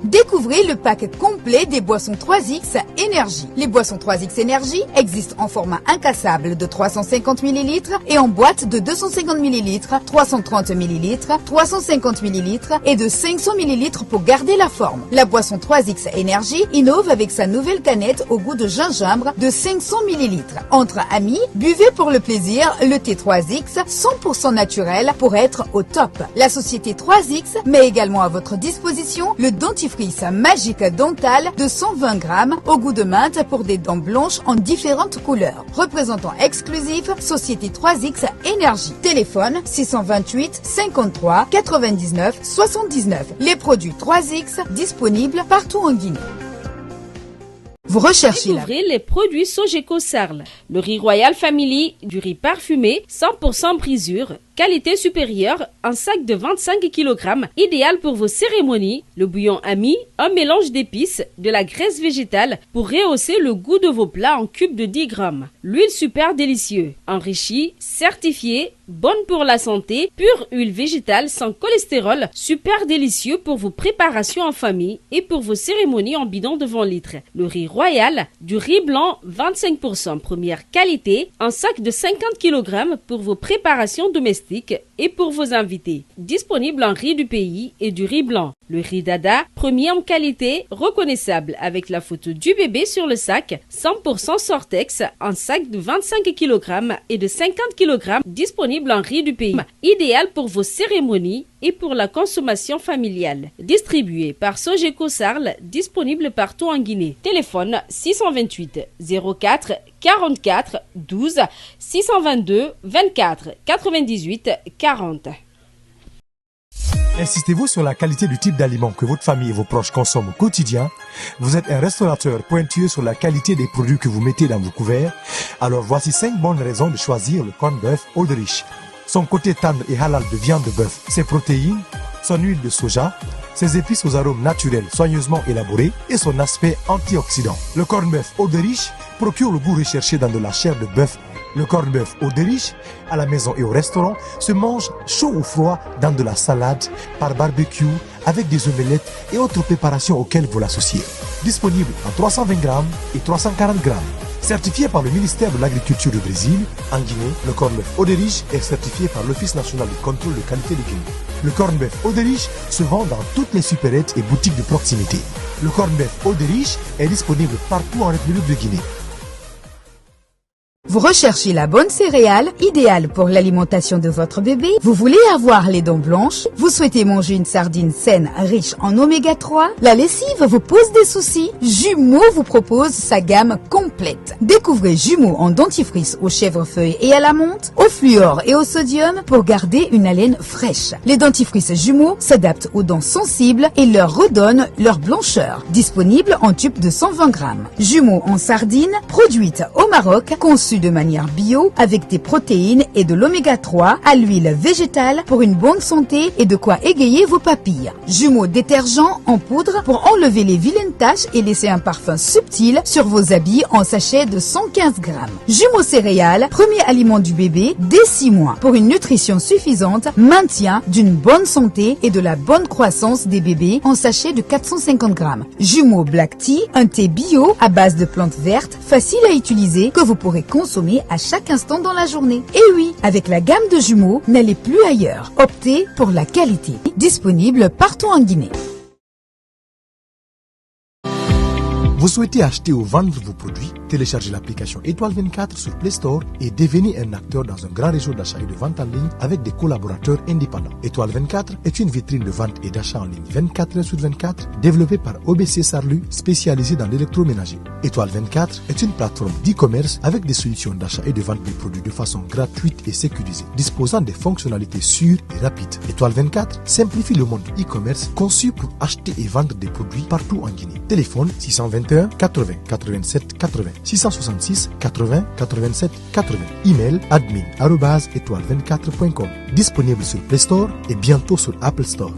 Découvrez le pack complet des boissons 3X Énergie. Les boissons 3X Énergie existent en format incassable de 350 ml et en boîte de 250 ml, 330 ml, 350 ml et de 500 ml pour garder la forme. La boisson 3X Énergie innove avec sa nouvelle canette au goût de gingembre de 500 ml. Entre amis, buvez pour le plaisir le thé 3X 100% naturel pour être au top. La société 3X met également à votre disposition le dentifrice magique dental de 120 grammes au goût de menthe pour des dents blanches en différentes couleurs. Représentant exclusif, Société 3X Énergie. Téléphone 628 53 99 79. Les produits 3X disponibles partout en Guinée. Vous recherchez Découvrez les produits Sogeco Sarl. Le riz Royal Family, du riz parfumé, 100% brisure, qualité supérieure, un sac de 25 kg, idéal pour vos cérémonies. Le bouillon ami, un mélange d'épices, de la graisse végétale pour rehausser le goût de vos plats en cubes de 10 grammes. L'huile super délicieux, enrichie, certifiée, bonne pour la santé, pure huile végétale sans cholestérol, super délicieux pour vos préparations en famille et pour vos cérémonies en bidon de 20 litres. Le riz royal, du riz blanc 25% première qualité, un sac de 50 kg pour vos préparations domestiques et pour vos invités. Disponible en riz du pays et du riz blanc. Le riz dada, première qualité, reconnaissable avec la photo du bébé sur le sac, 100% Sortex, un sac de 25 kg et de 50 kg, disponible en riz du pays. Idéal pour vos cérémonies et pour la consommation familiale. Distribué par Sogeco Sarl, disponible partout en Guinée. Téléphone 628 04 44 12 622 24 98 40. Insistez-vous sur la qualité du type d'aliments que votre famille et vos proches consomment au quotidien? Vous êtes un restaurateur pointueux sur la qualité des produits que vous mettez dans vos couverts? Alors voici 5 bonnes raisons de choisir le corned beef Oldrich. Son côté tendre et halal de viande de bœuf, ses protéines, son huile de soja, ses épices aux arômes naturels soigneusement élaborés et son aspect antioxydant. Le corned beef Oldrich procure le goût recherché dans de la chair de bœuf. Le corned beef Oldrich, à la maison et au restaurant, se mange chaud ou froid dans de la salade, par barbecue, avec des omelettes et autres préparations auxquelles vous l'associez. Disponible en 320 grammes et 340 grammes. Certifié par le ministère de l'Agriculture du Brésil, en Guinée, le corned beef Oldrich est certifié par l'Office national de contrôle de qualité de Guinée. Le corned beef Oldrich se vend dans toutes les supérettes et boutiques de proximité. Le corned beef Oldrich est disponible partout en République de Guinée. Vous recherchez la bonne céréale, idéale pour l'alimentation de votre bébé? Vous voulez avoir les dents blanches? Vous souhaitez manger une sardine saine, riche en oméga 3? La lessive vous pose des soucis? Jumeau vous propose sa gamme complète. Découvrez Jumeau en dentifrice au chèvrefeuille et à la menthe, au fluor et au sodium pour garder une haleine fraîche. Les dentifrices Jumeau s'adaptent aux dents sensibles et leur redonnent leur blancheur. Disponible en tube de 120 grammes. Jumeau en sardine, produite au Maroc, conçue de manière bio avec des protéines et de l'oméga 3 à l'huile végétale pour une bonne santé et de quoi égayer vos papilles. Jumeau détergent en poudre pour enlever les vilaines taches et laisser un parfum subtil sur vos habits en sachet de 115 grammes. Jumeau céréales, premier aliment du bébé dès 6 mois pour une nutrition suffisante, maintien d'une bonne santé et de la bonne croissance des bébés en sachet de 450 grammes. Jumeau Black Tea, un thé bio à base de plantes vertes, facile à utiliser que vous pourrez consommer à chaque instant dans la journée. Et oui, avec la gamme de Jumeau, n'allez plus ailleurs. Optez pour la qualité. Disponible partout en Guinée. Vous souhaitez acheter ou vendre vos produits? Téléchargez l'application Étoile 24 sur Play Store et devenez un acteur dans un grand réseau d'achat et de vente en ligne avec des collaborateurs indépendants. Étoile 24 est une vitrine de vente et d'achat en ligne 24 heures sur 24 développée par OBC Sarlu, spécialisée dans l'électroménager. Étoile 24 est une plateforme d'e-commerce avec des solutions d'achat et de vente des produits de façon gratuite et sécurisée, disposant des fonctionnalités sûres et rapides. Étoile 24 simplifie le monde du e-commerce conçu pour acheter et vendre des produits partout en Guinée. Téléphone 621 80 87 80 666 80 87 80. Email admin@étoile24.com. Disponible sur Play Store et bientôt sur Apple Store.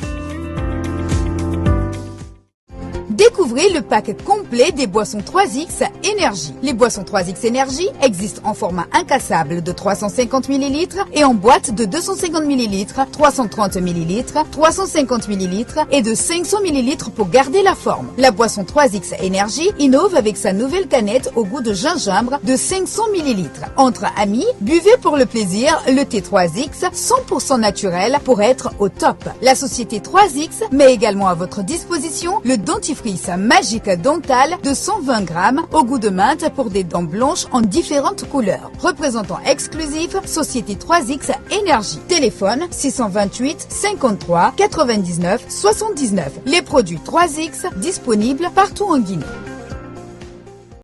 Découvrez le pack complet des boissons 3X Énergie. Les boissons 3X Énergie existent en format incassable de 350 ml et en boîte de 250 ml, 330 ml, 350 ml et de 500 ml pour garder la forme. La boisson 3X Énergie innove avec sa nouvelle canette au goût de gingembre de 500 ml. Entre amis, buvez pour le plaisir le thé 3X 100% naturel pour être au top. La société 3X met également à votre disposition le dentifrice magique dental de 120 grammes au goût de menthe pour des dents blanches en différentes couleurs. Représentant exclusif, Société 3X Énergie. Téléphone 628 53 99 79. Les produits 3X disponibles partout en Guinée.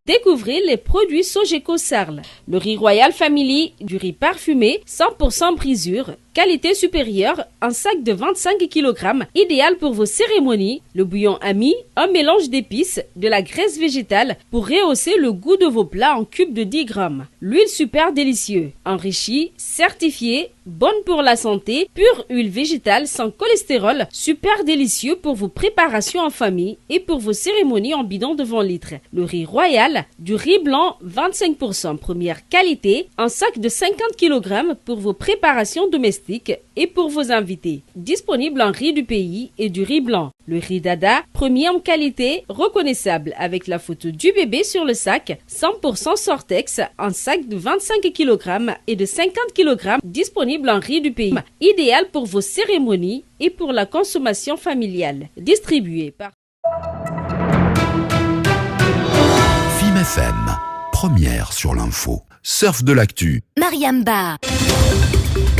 Découvrez les produits Sogeco Sarl. Le riz Royal Family, du riz parfumé, 100% brisure, qualité supérieure, un sac de 25 kg, idéal pour vos cérémonies. Le bouillon ami, un mélange d'épices, de la graisse végétale pour rehausser le goût de vos plats en cubes de 10 grammes. L'huile super délicieux, enrichie, certifiée, bonne pour la santé, pure huile végétale sans cholestérol, super délicieux pour vos préparations en famille et pour vos cérémonies en bidon de 20 litres. Le riz royal, du riz blanc 25% première qualité, un sac de 50 kg pour vos préparations domestiques et pour vos invités. Disponible en riz du pays et du riz blanc. Le riz Dada, première qualité, reconnaissable avec la photo du bébé sur le sac, 100% Sortex, un sac de 25 kg et de 50 kg, disponible en riz du pays. Idéal pour vos cérémonies et pour la consommation familiale. Distribué par FIM FM, première sur l'info. Surf de l'actu. Mariamba.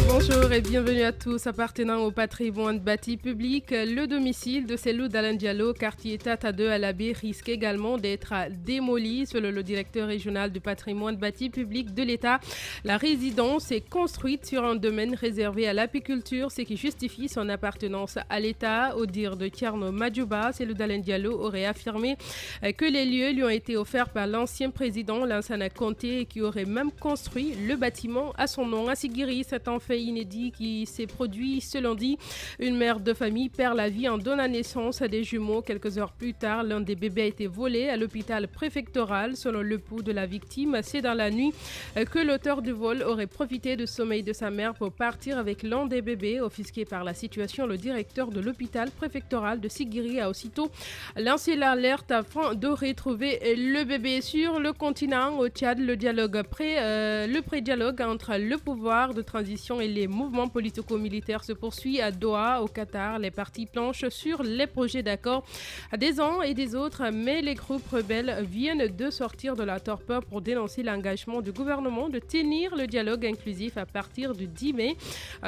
Bonjour et bienvenue à tous. Appartenant au patrimoine bâti public, le domicile de Selou d'Alain Diallo, quartier Tata 2 à l'Abbé, risque également d'être démoli. Selon le directeur régional du patrimoine bâti public de l'État, la résidence est construite sur un domaine réservé à l'apiculture, ce qui justifie son appartenance à l'État. Au dire de Tierno Madjouba, Selou d'Alain Diallo aurait affirmé que les lieux lui ont été offerts par l'ancien président Lansana Conté et qui aurait même construit le bâtiment à son nom. À Sigiri, c'est un fait inédit qui s'est produit ce lundi. Une mère de famille perd la vie en donnant naissance à des jumeaux. Quelques heures plus tard, l'un des bébés a été volé à l'hôpital préfectoral. Selon l'époux de la victime, c'est dans la nuit que l'auteur du vol aurait profité du sommeil de sa mère pour partir avec l'un des bébés. Offusqué par la situation, le directeur de l'hôpital préfectoral de Sigiri a aussitôt lancé l'alerte afin de retrouver le bébé. Sur le continent, au Tchad, le pré-dialogue entre le pouvoir de transition et les mouvements politico-militaires se poursuit à Doha, au Qatar. Les parties planchent sur les projets d'accord des uns et des autres, mais les groupes rebelles viennent de sortir de la torpeur pour dénoncer l'engagement du gouvernement de tenir le dialogue inclusif à partir du 10 mai.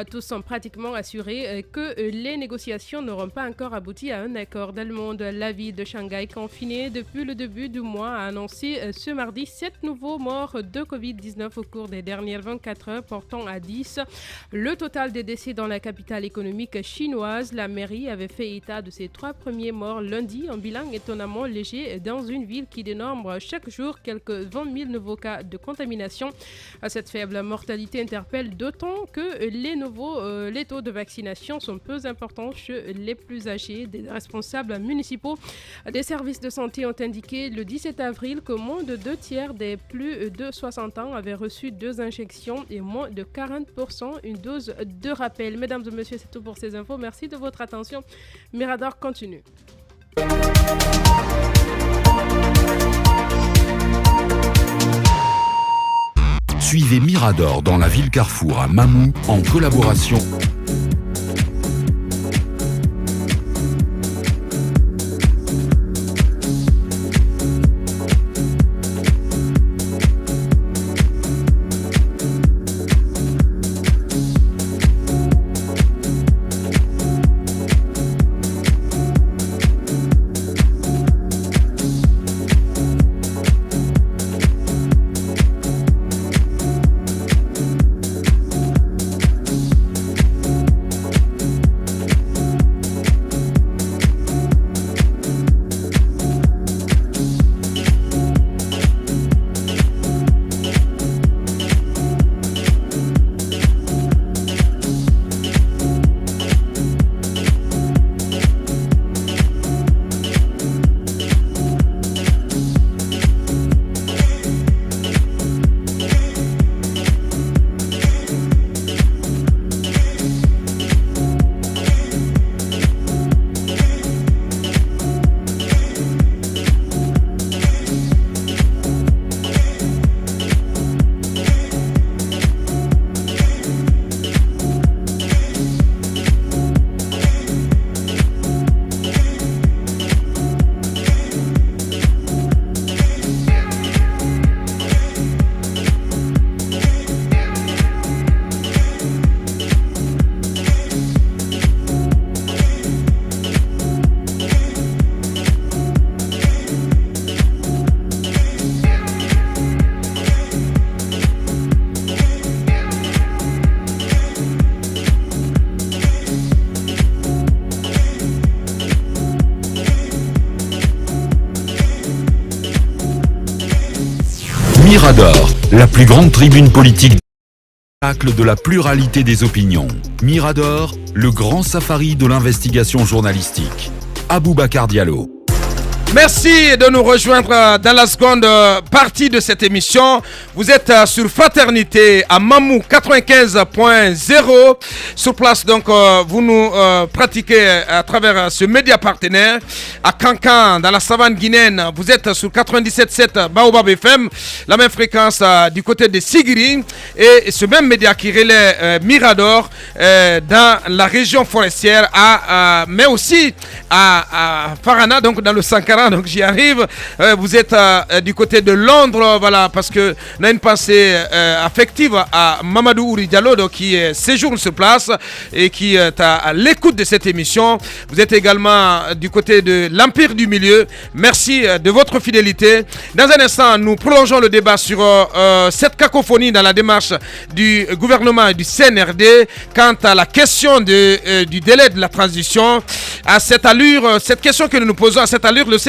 Tous sont pratiquement assurés que les négociations n'auront pas encore abouti à un accord. Dans le monde, la ville de Shanghai, confinée depuis le début du mois, a annoncé ce mardi 7 nouveaux morts de Covid-19 au cours des dernières 24 heures, portant à 10 le total des décès dans la capitale économique chinoise. La mairie avait fait état de ses 3 premiers morts lundi, un bilan étonnamment léger dans une ville qui dénombre chaque jour quelques 20 000 nouveaux cas de contamination. Cette faible mortalité interpelle d'autant que les taux de vaccination sont peu importants chez les plus âgés. Des responsables municipaux des services de santé ont indiqué le 17 avril que moins de 2/3 des plus de 60 ans avaient reçu 2 injections et moins de 40% une dose de rappel. Mesdames et messieurs, c'est tout pour ces infos. Merci de votre attention. Mirador continue. Suivez Mirador dans la ville Carrefour à Mamou en collaboration. Mirador, la plus grande tribune politique de la pluralité des opinions. Mirador, le grand safari de l'investigation journalistique. Aboubacar Diallo. Merci de nous rejoindre dans la seconde partie de cette émission. Vous êtes sur Fraternité à Mamou 95.0. Sur place, donc, vous nous pratiquez à travers ce média partenaire. À Kankan, dans la savane guinéenne, vous êtes sur 97.7 Baobab FM. La même fréquence du côté de Sigiri. Et ce même média qui relaie Mirador dans la région forestière, mais aussi à Farana, donc dans le Sankara. Donc j'y arrive. Vous êtes du côté de Londres, voilà, parce que on a une pensée affective à Mamadou Ouri Diallo, donc, qui séjourne sur place et qui est à l'écoute de cette émission. Vous êtes également du côté de l'Empire du Milieu. Merci de votre fidélité. Dans un instant, nous prolongeons le débat sur cette cacophonie dans la démarche du gouvernement et du CNRD quant à la question du délai de la transition. À cette allure, cette question que nous nous posons, à cette allure, le CNT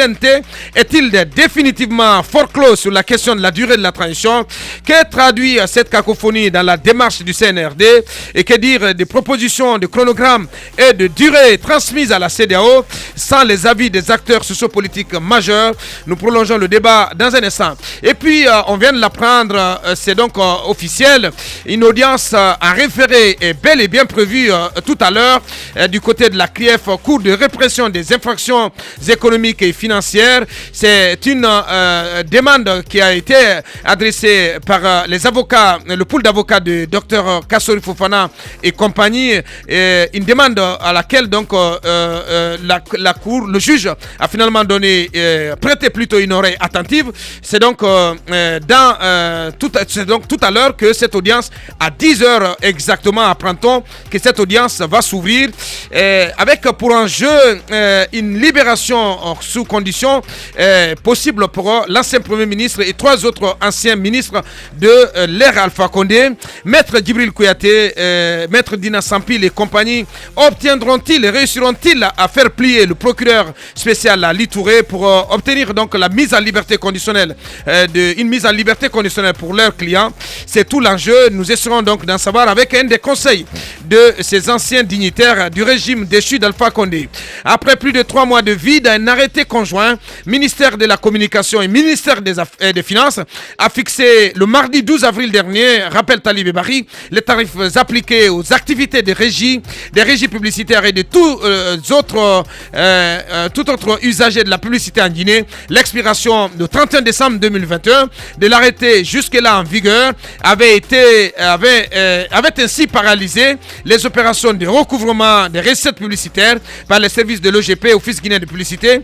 est-il définitivement forclos sur la question de la durée de la transition? Que traduit cette cacophonie dans la démarche du CNRD? Et que dire des propositions de chronogramme et de durée transmises à la CEDEAO sans les avis des acteurs sociopolitiques majeurs? Nous prolongeons le débat dans un instant. Et puis, on vient de l'apprendre, c'est donc officiel, une audience en référé est bel et bien prévue tout à l'heure du côté de la CRIEF, Cour de répression des infractions économiques et financières. C'est une demande qui a été adressée par les avocats, le pool d'avocats de Dr Kassori Fofana et compagnie, une demande à laquelle donc la cour, le juge a finalement prêté plutôt une oreille attentive. C'est donc tout à l'heure que cette audience, à 10h exactement, apprend-on que cette audience va s'ouvrir avec pour enjeu une libération sous condition possible pour l'ancien Premier ministre et 3 autres anciens ministres de l'ère Alpha Condé. Maître Djibril Kouyaté, Maître Dina Sampil et compagnie réussiront-ils à faire plier le procureur spécial à Litouré pour obtenir donc la mise en liberté conditionnelle, une mise en liberté conditionnelle pour leurs clients? C'est tout l'enjeu. Nous essaierons donc d'en savoir avec un des conseils de ces anciens dignitaires du régime déchu d'Alpha Condé. Après plus de 3 mois de vide, un arrêté conjoint, ministère de la Communication et ministère des Finances a fixé le mardi 12 avril dernier, rappelle Talibé Bari, les tarifs appliqués aux activités des régies publicitaires et de tout autre usager de la publicité en Guinée. L'expiration le 31 décembre 2021 de l'arrêté jusque-là en vigueur avait ainsi paralysé les opérations de recouvrement des recettes publicitaires par les services de l'OGP, Office guinéen de publicité.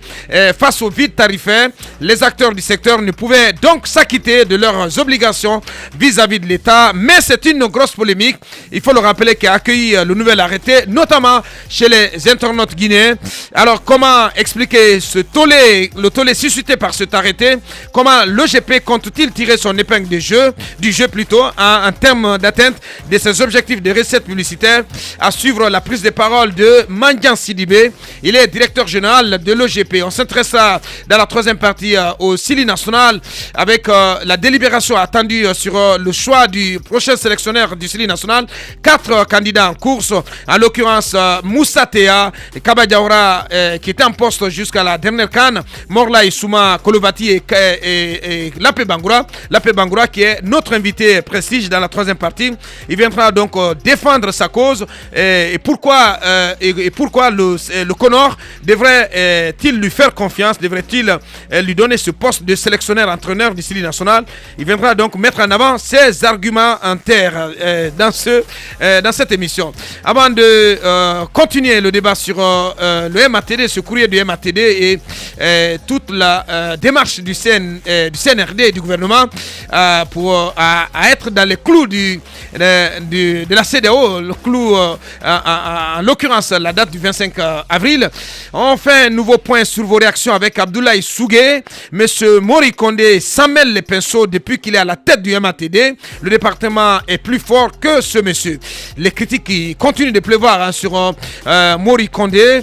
Face au vide tarifaire, les acteurs du secteur ne pouvaient donc s'acquitter de leurs obligations vis-à-vis de l'État. Mais c'est une grosse polémique, il faut le rappeler, qui a accueilli le nouvel arrêté, notamment chez les internautes guinéens. Alors, comment expliquer le tollé suscité par cet arrêté? Comment l'OGP compte-t-il tirer son épingle du jeu en termes d'atteinte de ses objectifs de recettes publicitaires? À suivre la prise de parole de Mandian Sidibé. Il est directeur général de l'OGP. On s'intéressera dans la troisième partie au Sili national avec la délibération attendue sur le choix du prochain sélectionneur du Sili national. 4 candidats en course, en l'occurrence Moussa Théa, Kaba Diawara qui était en poste jusqu'à la dernière CAN, Morla Issouma Kolovati et Lapé Bangoura qui est notre invité prestige dans la troisième partie. Il viendra donc défendre sa cause et pourquoi le Conor devrait-il lui faire confiance, devrait-il lui donner ce poste de sélectionneur-entraîneur du Sili national. Il viendra donc mettre en avant ses arguments en terre dans cette émission. Avant de continuer le débat sur le MATD, ce courrier du MATD et toute la démarche du CNRD et du gouvernement pour être dans les clous de la CEDEAO, le clou en l'occurrence la date du 25 avril. On fait un nouveau point sur vos réactions avec Abdoulaye Sougué. Monsieur Mori Condé s'en mêle les pinceaux depuis qu'il est à la tête du MATD. Le département est plus fort que ce monsieur. Les critiques qui continuent de pleuvoir sur Mori Condé.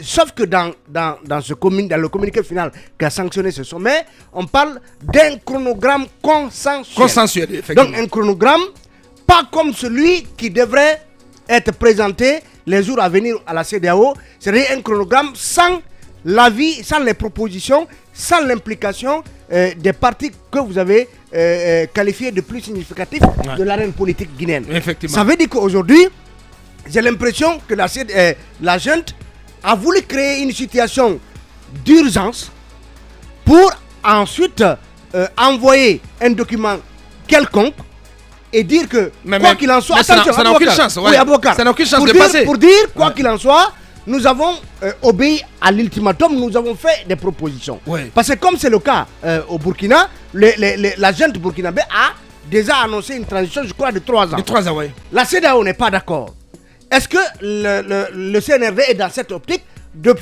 sauf que dans le communiqué final qui a sanctionné ce sommet, on parle d'un chronogramme consensuel. Effectivement. Donc un chronogramme pas comme celui qui devrait être présenté les jours à venir à la CEDEAO, c'est-à-dire un chronogramme sans l'avis, sans les propositions, sans l'implication des partis que vous avez qualifiés de plus significatifs de l'arène politique guinéenne. Effectivement. Ça veut dire qu'aujourd'hui, j'ai l'impression que la junte a voulu créer une situation d'urgence pour ensuite envoyer un document quelconque et dire que, quoi qu'il en soit, ça n'a aucune chance. Oui, ça n'a aucune chance de passer. Pour dire, quoi qu'il en soit, nous avons obéi à l'ultimatum, nous avons fait des propositions. Parce que comme c'est le cas au Burkina, la junte burkinabé a déjà annoncé une transition, je crois, de 3 ans. De 3 ans, oui. La CEDEAO n'est pas d'accord. Est-ce que le CNRD est dans cette optique de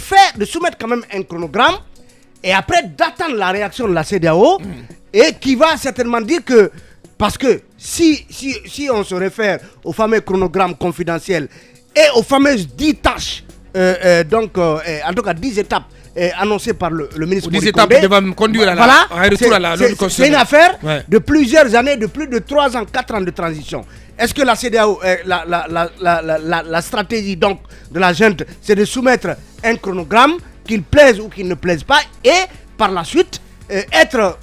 soumettre quand même un chronogramme et après d'attendre la réaction de la CEDEAO et qui va certainement dire que, parce que si on se réfère au fameux chronogramme confidentiel et aux fameuses 10 tâches, en tout cas 10 étapes annoncées par le ministre 10 étapes qui devant conduire à la c'est une affaire de plusieurs années, de plus de 3 ans, 4 ans de transition. Est-ce que la CEDEAO, la stratégie donc de la junte, c'est de soumettre un chronogramme, qu'il plaise ou qu'il ne plaise pas, et par la suite être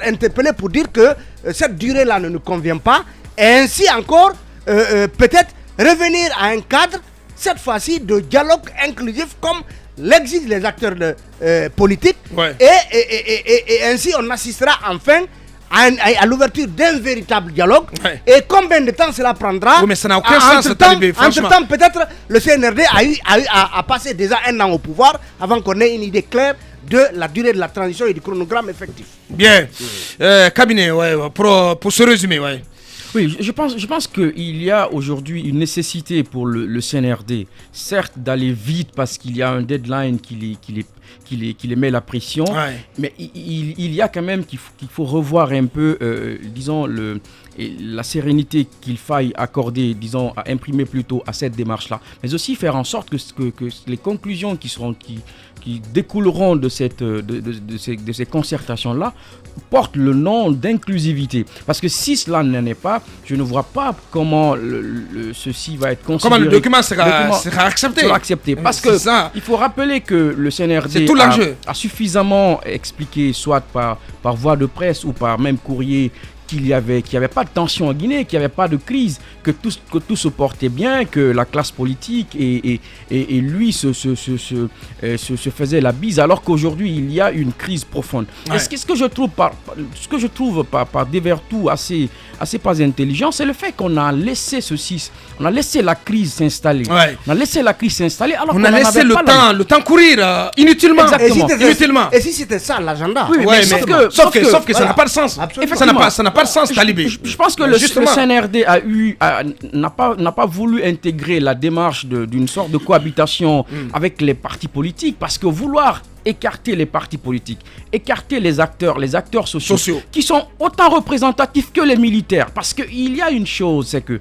interpellé pour dire que cette durée-là ne nous convient pas, et ainsi encore peut-être revenir à un cadre, cette fois-ci de dialogue inclusif comme l'exigent les acteurs politiques, et ainsi on assistera enfin à l'ouverture d'un véritable dialogue. Et combien de temps cela prendra? Oui, mais ça n'a aucun sens. Entre-temps, peut-être le CNRD a passé déjà 1 an au pouvoir avant qu'on ait une idée claire de la durée de la transition et du chronogramme effectif. Bien. Cabinet, pour ce résumé, Oui, je pense qu'il y a aujourd'hui une nécessité pour le CNRD, certes d'aller vite parce qu'il y a un deadline qui les met la pression, mais il y a quand même qu'il faut revoir un peu, disons, la sérénité qu'il faille accorder, disons, à imprimer plutôt à cette démarche-là, mais aussi faire en sorte que les conclusions qui découleront de ces concertations-là portent le nom d'inclusivité. Parce que si cela n'en est pas, je ne vois pas comment ceci va être considéré. Comment le document sera accepté. Parce que il faut rappeler que le CNRD a suffisamment expliqué, soit par voie de presse ou par même courrier, qu'il n'y avait pas de tension en Guinée, qu'il n'y avait pas de crise, que tout se portait bien, que la classe politique et lui se faisait la bise, alors qu'aujourd'hui il y a une crise profonde. Et ce que je trouve par dévertu assez pas intelligent, c'est le fait qu'on a laissé la crise s'installer. On a laissé la crise s'installer alors qu'on a laissé le temps courir inutilement. Exactement. Et si c'était ça l'agenda? Sauf que ça n'a pas de sens. Ça n'a pas de sens, Talibé. Je pense que le CNRD n'a pas voulu intégrer la démarche d'une sorte de cohabitation avec les partis politiques, parce que vouloir écarter les partis politiques, écarter les acteurs sociaux qui sont autant représentatifs que les militaires, parce qu'il y a une chose, c'est que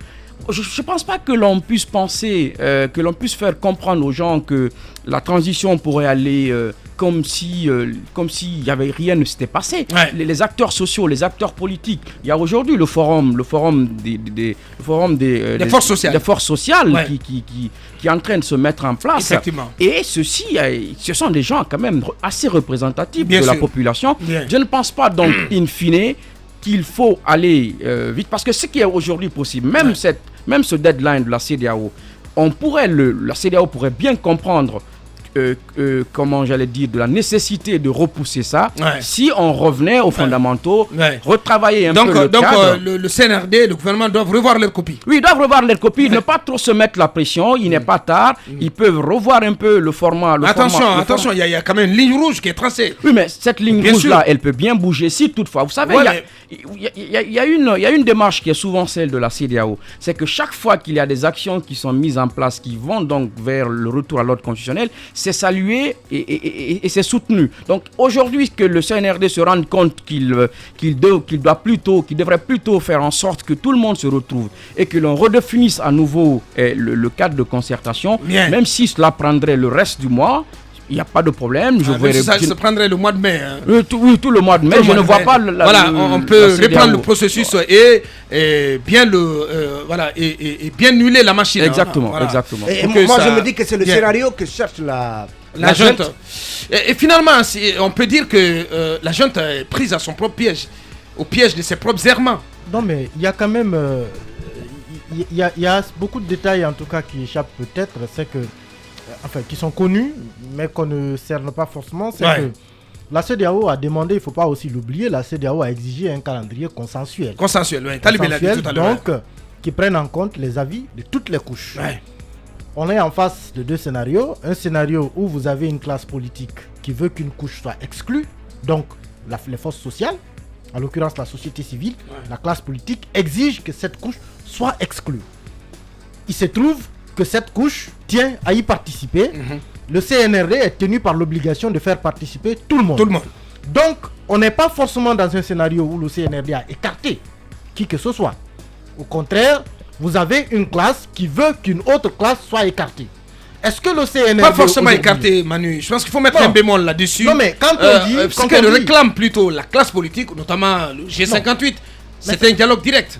je ne pense pas que l'on puisse penser, que l'on puisse faire comprendre aux gens que la transition pourrait aller comme si rien ne s'était passé. Les acteurs sociaux, les acteurs politiques, il y a aujourd'hui le forum des forces sociales qui est en train de se mettre en place. Effectivement. Et ce sont des gens quand même assez représentatifs de la population. Je ne pense pas donc, in fine, qu'il faut aller vite, parce que ce qui est aujourd'hui possible, même ce deadline de la CEDEAO, la CEDEAO pourrait bien comprendre comment j'allais dire, de la nécessité de repousser ça, si on revenait aux fondamentaux, retravailler un peu le cadre. Donc le CNRD, le gouvernement doivent revoir leur copie. Oui, ils doivent revoir leur copie, ne pas trop se mettre la pression, il n'est pas tard, ils peuvent revoir un peu le format. Attention, il y a quand même une ligne rouge qui est tracée. Oui, mais cette ligne rouge-là, elle peut bien bouger si toutefois. Vous savez, il y a une démarche qui est souvent celle de la CEDEAO, c'est que chaque fois qu'il y a des actions qui sont mises en place, qui vont donc vers le retour à l'ordre constitutionnel, c'est salué et c'est soutenu. Donc aujourd'hui que le CNRD se rende compte qu'il devrait plutôt faire en sorte que tout le monde se retrouve et que l'on redéfinisse à nouveau le cadre de concertation, même si cela prendrait le reste du mois. Il n'y a pas de problème. Ça se prendrait le mois de mai. Hein. Tout le mois de mai. Je ne vois pas on peut reprendre le processus et bien bien nuller la machine. Exactement, exactement. Et moi, je me dis que c'est le scénario que cherche la junte. Et finalement, on peut dire que la junte est prise à son propre piège, au piège de ses propres errements. Non, mais il y a quand même... Il y a beaucoup de détails, en tout cas, qui échappent peut-être. C'est que... Enfin, qui sont connus, mais qu'on ne cerne pas forcément, c'est que la CEDEAO a demandé, il ne faut pas aussi l'oublier, la CEDEAO a exigé un calendrier consensuel. Consensuel, oui. Talibé l'a dit tout à l'heure. Donc, qui prenne en compte les avis de toutes les couches. On est en face de deux scénarios. Un scénario où vous avez une classe politique qui veut qu'une couche soit exclue, donc les forces sociales, en l'occurrence la société civile, la classe politique exige que cette couche soit exclue. Il se trouve que cette couche tient à y participer. Le CNRD est tenu par l'obligation de faire participer tout le monde. Donc, on n'est pas forcément dans un scénario où le CNRD a écarté qui que ce soit. Au contraire, vous avez une classe qui veut qu'une autre classe soit écartée. Est-ce que le CNRD... Pas forcément écarté, Manu. Je pense qu'il faut mettre un bémol là-dessus. Non, mais quand on dit... ce qu'elle réclame plutôt la classe politique, notamment le G58, c'est un dialogue direct.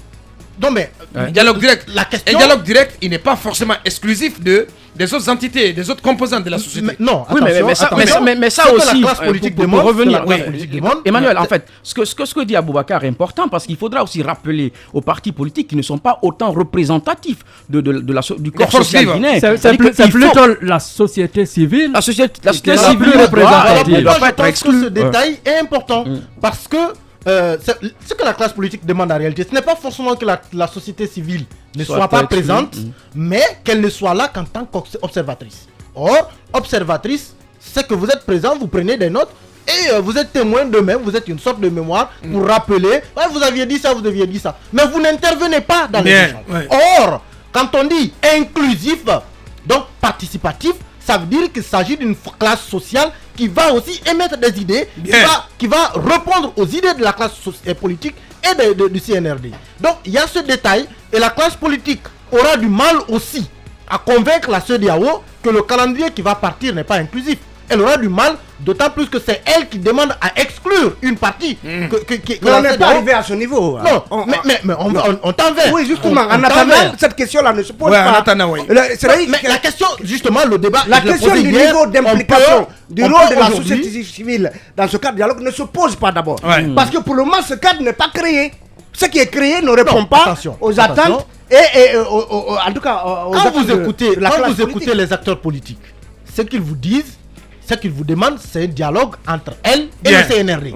Non, mais dialogue direct. La question... Un dialogue direct, il n'est pas forcément exclusif des autres entités, des autres composantes de la société. Non, mais ça aussi, la classe politique pour revenir, Emmanuel, en fait, ce que dit Aboubacar est important parce qu'il faudra aussi rappeler aux partis politiques qui ne sont pas autant représentatifs du corps social guinéen. C'est plutôt la société civile. La société civile représentative. Elle doit pas être exclue. Ce détail est important parce que ce que la classe politique demande en réalité, ce n'est pas forcément que la société civile ne soit pas présente, mais qu'elle ne soit là qu'en tant qu'observatrice. Or, observatrice, c'est que vous êtes présent, vous prenez des notes et vous êtes témoin de même, vous êtes une sorte de mémoire pour rappeler, vous aviez dit ça, vous aviez dit ça. Mais vous n'intervenez pas dans les échanges. Or, quand on dit inclusif, donc participatif, ça veut dire qu'il s'agit d'une classe sociale qui va aussi émettre des idées, qui va répondre aux idées de la classe politique et du CNRD. Donc il y a ce détail et la classe politique aura du mal aussi à convaincre la CEDEAO que le calendrier qui va partir n'est pas inclusif. Elle aura du mal, d'autant plus que c'est elle qui demande à exclure une partie. Mais on n'est pas arrivé à ce niveau. Non, mais on t'en va. Oui, justement, en attendant, cette question-là ne se pose pas. Mais la question, justement, le débat... La question du niveau d'implication du rôle de la société civile dans ce cadre de dialogue ne se pose pas d'abord. Parce que pour le moment, ce cadre n'est pas créé. Ce qui est créé ne répond pas aux attentes et en tout cas aux attentes de la classe politique. Quand vous écoutez les acteurs politiques, ce qu'ils vous disent, ce qu'ils vous demandent, c'est un dialogue entre elle et le CNRD.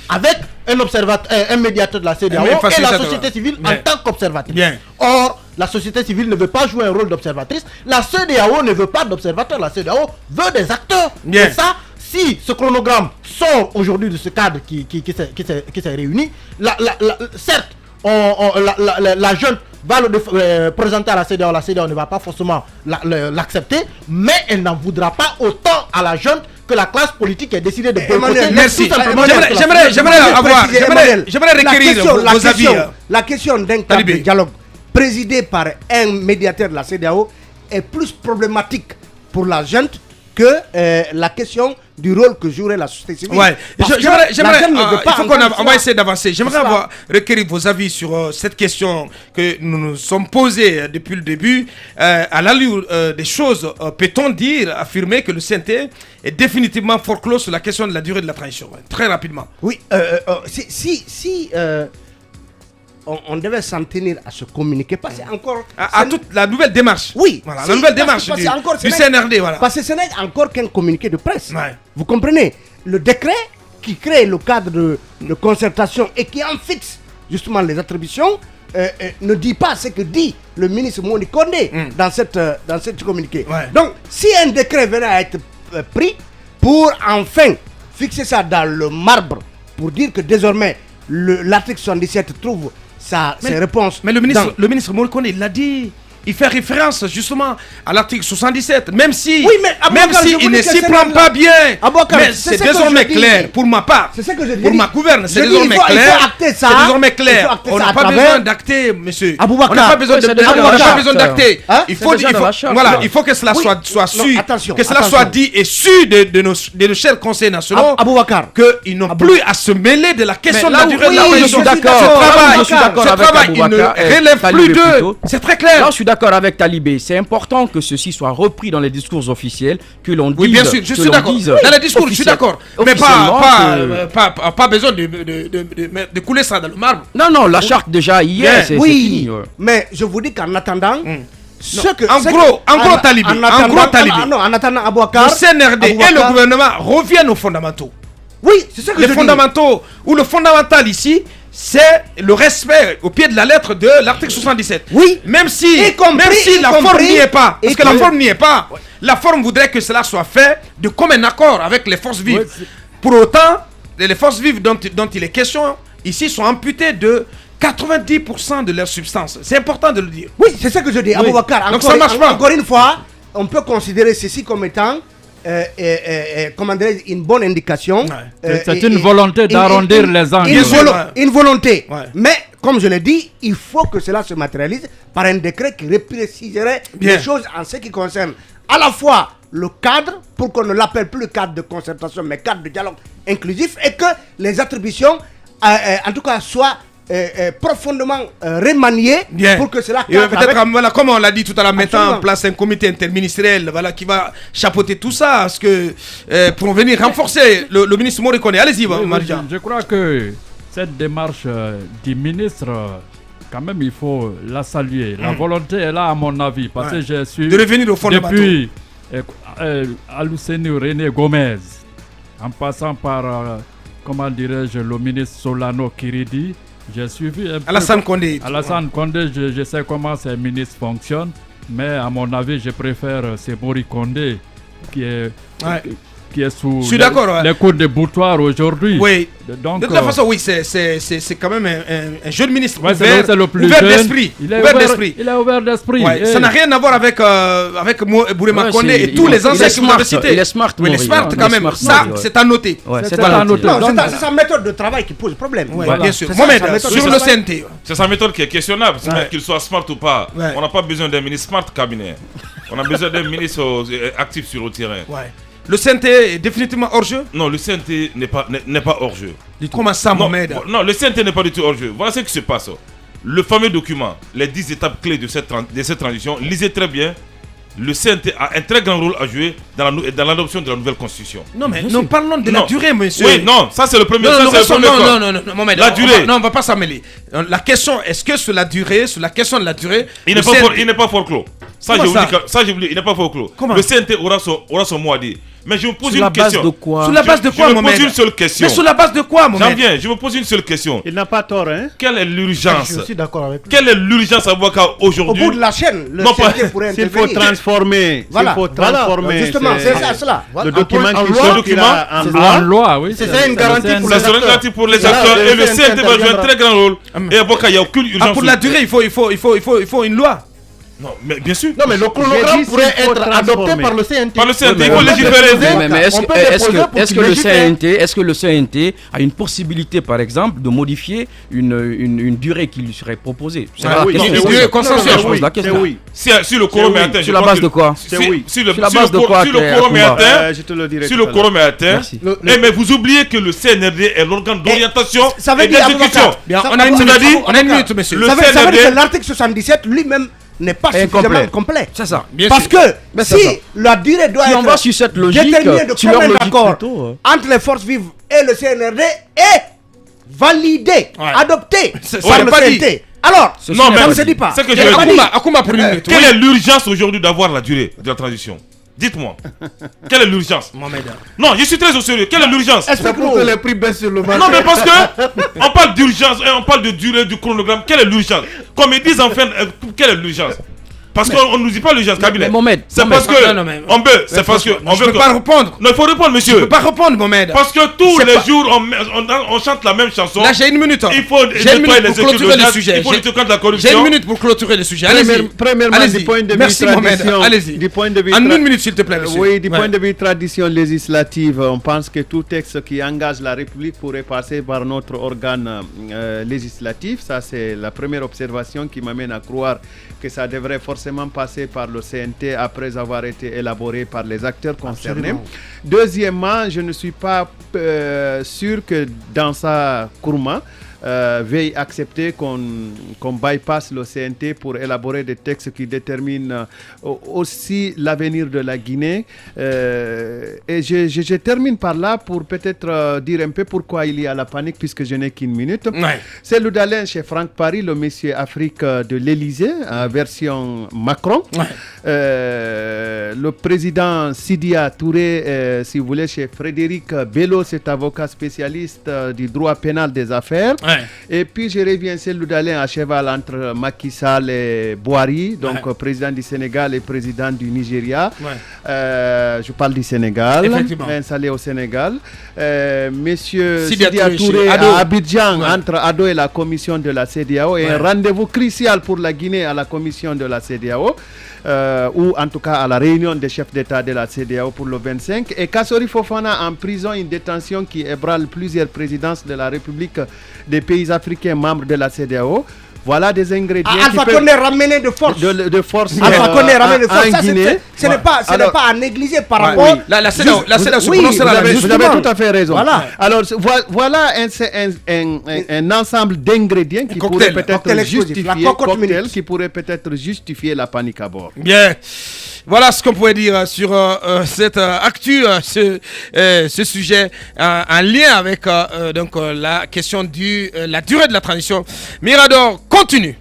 Avec un médiateur de la CEDEAO et la société civile en tant qu'observatrice. Or, la société civile ne veut pas jouer un rôle d'observatrice. La CEDEAO ne veut pas d'observateur. La CEDEAO veut des acteurs. Et ça, si ce chronogramme sort aujourd'hui de ce cadre qui s'est réuni, certes, la jeune va le présenter à la CEDEAO ne va pas forcément l'accepter, mais elle n'en voudra pas autant à la junte que la classe politique ait décidé de boycotter. Merci. J'aimerais requérir vos avis. La question d'un cadre de dialogue présidé par un médiateur de la CEDEAO est plus problématique pour la junte que la question du rôle que jouerait la société civile. On va essayer d'avancer. J'aimerais requérir vos avis sur cette question que nous nous sommes posée depuis le début. À l'allure des choses, peut-on affirmer que le CNT est définitivement forclos sur la question de la durée de la transition? Très rapidement. Oui, si on devait s'en tenir à se communiquer, parce que encore... À toute la nouvelle démarche. Oui. Voilà, la nouvelle démarche du CNRD. Voilà. Parce que ce n'est encore qu'un communiqué de presse. Vous comprenez? Le décret qui crée le cadre de concertation et qui en fixe justement les attributions ne dit pas ce que dit le ministre Moni Kondé dans cette communiqué. Donc, si un décret venait à être pris pour enfin fixer ça dans le marbre, pour dire que désormais l'article 77 trouve ses réponses. Mais le ministre Moni Kondé, il l'a dit. il fait référence justement à l'article 77, même si, oui, mais il ne s'y prend pas bien. Mais c'est désormais clair, pour ma part, pour ma gouverne, c'est désormais clair. C'est désormais clair. On n'a pas besoin d'acter, monsieur. On n'a pas besoin d'acter. Il faut que cela soit su, que cela soit dit et su de nos chers conseils nationaux, qu'ils n'ont plus à se mêler de la question de la durée de la je suis d'accord. Ce travail, il ne relève plus d'eux. C'est très clair. Là, je suis d'accord avec Talibé. C'est important que ceci soit repris dans les discours officiels, que l'on dise. Oui, bien sûr, je suis d'accord. Dans les discours, je suis d'accord. Mais pas besoin de couler ça dans le marbre. Non, la charte déjà hier, c'est fini. Mais je vous dis qu'en attendant. En gros, Talibé. En attendant, Aboubacar. Le CNRD et le gouvernement reviennent aux fondamentaux. Oui, c'est ça que les fondamentaux, ou le fondamental ici, c'est le respect au pied de la lettre de l'article 77. Oui. Même si la forme n'y est pas. Parce que la forme n'y est pas. La forme voudrait que cela soit fait de commun accord avec les forces vives. Pour autant, les forces vives dont il est question ici sont amputées de 90% de leur substance. C'est important de le dire. Oui, c'est ça que je dis. Aboubacar, donc ça marche pas. Encore une fois, on peut considérer ceci comme étant comment dire, une bonne indication. C'est une volonté d'arrondir les angles. Une volonté. Mais, comme je l'ai dit, il faut que cela se matérialise par un décret qui préciserait les choses en ce qui concerne à la fois le cadre, pour qu'on ne l'appelle plus le cadre de concertation, mais cadre de dialogue inclusif, et que les attributions, en tout cas, soient profondément remanié pour que cela peut-être comme on l'a dit tout à l'heure, mettant en place un comité interministériel qui va chapeauter tout ça, parce que pour venir renforcer le ministre Morikone. Allez-y, Marjan. Je crois que cette démarche du ministre, quand même, il faut la saluer. La volonté est là, à mon avis, parce que j'ai su de revenir au fondamentaux depuis Aluseni René Gomez, en passant par comment dirais-je, le ministre Solano Kiridi. J'ai suivi un peu Alassane Condé. Alassane Condé, je sais comment ces ministres fonctionnent, mais à mon avis, je préfère Mori Condé qui est sous les coups de boutoir aujourd'hui. Oui. Donc, de toute façon, oui, c'est quand même un jeune ministre ouvert d'esprit. Il est ouvert d'esprit. Ça n'a rien à voir avec Bourema Condé et tous les anciens qui m'ont cité. Il est smart. Il est smart quand même. Ça, c'est à noter. C'est sa méthode de travail qui pose problème. Bien sûr. Mohamed, sur le CNT. C'est sa méthode qui est questionnable. Qu'il soit smart ou pas. On n'a pas besoin d'un ministre smart cabinet. On a besoin d'un ministre actif sur le terrain. Le CNT est définitivement hors jeu? Non, le CNT n'est pas hors jeu. Comment ça, Mohamed? Non, le CNT n'est pas du tout hors jeu. Voilà ce qui se passe. Le fameux document, les 10 étapes clés de cette transition, lisez très bien. Le CNT a un très grand rôle à jouer dans l'adoption de la nouvelle constitution. Non, mais nous parlons de la durée, monsieur. Oui, non, ça c'est le premier. Non, Mohamed, la durée. Non, on ne va pas s'en mêler. La question, est-ce que sur la question de la durée, il n'est pas fort clos. Ça, je vous dis, il n'est pas fort clos. Le CNT aura son mot à dire. Mais je me pose une question. Sur la base de quoi, Mohamed? Je me pose une seule question. Mais sur la base de quoi, Mohamed? J'en viens, je me pose une seule question. Il n'a pas tort, hein? Quelle est l'urgence? Je suis d'accord avec lui. Quelle est l'urgence à voir qu'aujourd'hui, au bout de la chaîne, le CNT pourrait intervenir. S'il faut transformer. Justement, c'est cela. Le document en loi, oui. C'est ça une garantie pour les acteurs. Et le CNT va jouer un très grand rôle. Et à voir qu'il n'y a aucune urgence. Pour la durée, il faut une loi. Non, mais bien sûr. Non, mais le chronogramme pourrait être adopté par le CNT. Par le CNT, il faut légiférer. Mais est-ce que le CNT a une possibilité, par exemple, de modifier une durée qui lui serait proposée? C'est la question. Si le quorum est atteint. Sur la base de quoi? Si le quorum est atteint, je te le dirai. Si le quorum est atteint, mais vous oubliez que le CNRD est l'organe d'orientation et d'exécution. On a une minute, monsieur. Ça veut dire que l'article 77 lui-même n'est pas suffisamment complet. C'est ça. Parce que si la durée doit être on va sur cette logique, déterminée de commun accord entre les forces vives et le CNRD et validée, adoptée par le CNT. Alors, non, mais ça ne se dit pas. C'est que je dis. Quelle est l'urgence aujourd'hui d'avoir la durée de la transition? Dites-moi, quelle est l'urgence? Non, je suis très au sérieux. Quelle est l'urgence? Est-ce que les prix baissent sur le marché? Non, mais parce que on parle d'urgence et on parle de durée du chronogramme. Quelle est l'urgence? Comme ils disent enfin, quelle est l'urgence? Parce qu'on ne nous dit pas l'urgence, Kabylie. Mohamed, c'est parce que on veut. C'est parce que on veut. Je peux pas répondre. Non, il faut répondre, monsieur. Je peux pas répondre, Mohamed. Parce que tous les jours, on chante la même chanson. Là, j'ai une minute. Il faut nettoyer les clôturer le sujet. Il faut lutter contre la corruption. J'ai une minute pour clôturer le sujet. Allez-y. Premièrement, du point de vue tradition. Allez-y. En une minute, s'il te plaît, monsieur. Oui, du point de vue tradition législative, on pense que tout texte qui engage la République pourrait passer par notre organe législatif. Ça, c'est la première observation qui m'amène à croire que ça devrait forcément passer par le CNT après avoir été élaboré par les acteurs concernés. Absolument. Deuxièmement, je ne suis pas sûr que dans sa courma, veuille accepter qu'on bypasse le CNT pour élaborer des textes qui déterminent aussi l'avenir de la Guinée. Et je termine par là pour peut-être dire un peu pourquoi il y a la panique, puisque je n'ai qu'une minute. Ouais. C'est le d'Alain chez Franck Paris, le monsieur Afrique de l'Élysée, version Macron. Ouais. Le président Sidia Touré, si vous voulez, chez Frédéric Bello, cet avocat spécialiste du droit pénal des affaires. Ouais. Et puis je reviens, c'est l'Oudalin à cheval entre Macky Sall et Boari, donc président du Sénégal et président du Nigeria. Ouais. Je parle du Sénégal, installé au Sénégal. Monsieur Sidia Touré à Abidjan, entre Ado et la commission de la CEDEAO, et un rendez-vous crucial pour la Guinée à la commission de la CEDEAO. Ou en tout cas à la réunion des chefs d'État de la CEDEAO pour le 25, et Kassori Fofana en prison, une détention qui ébranle plusieurs présidences de la République des pays africains membres de la CEDEAO. Voilà des ingrédients Alpha Condé ramené de force. De force Alpha Condé ramené de force. En Guinée. Ce n'est pas à négliger par rapport. Oui. La CEDEAO se prononce là. Vous avez tout à fait raison. Voilà. Alors voilà un ensemble d'ingrédients qui pourrait peut-être justifier la panique à bord. Bien. Voilà ce qu'on pouvait dire sur cette actu, ce sujet en lien avec donc la question de la durée de la transition. Mirador continue.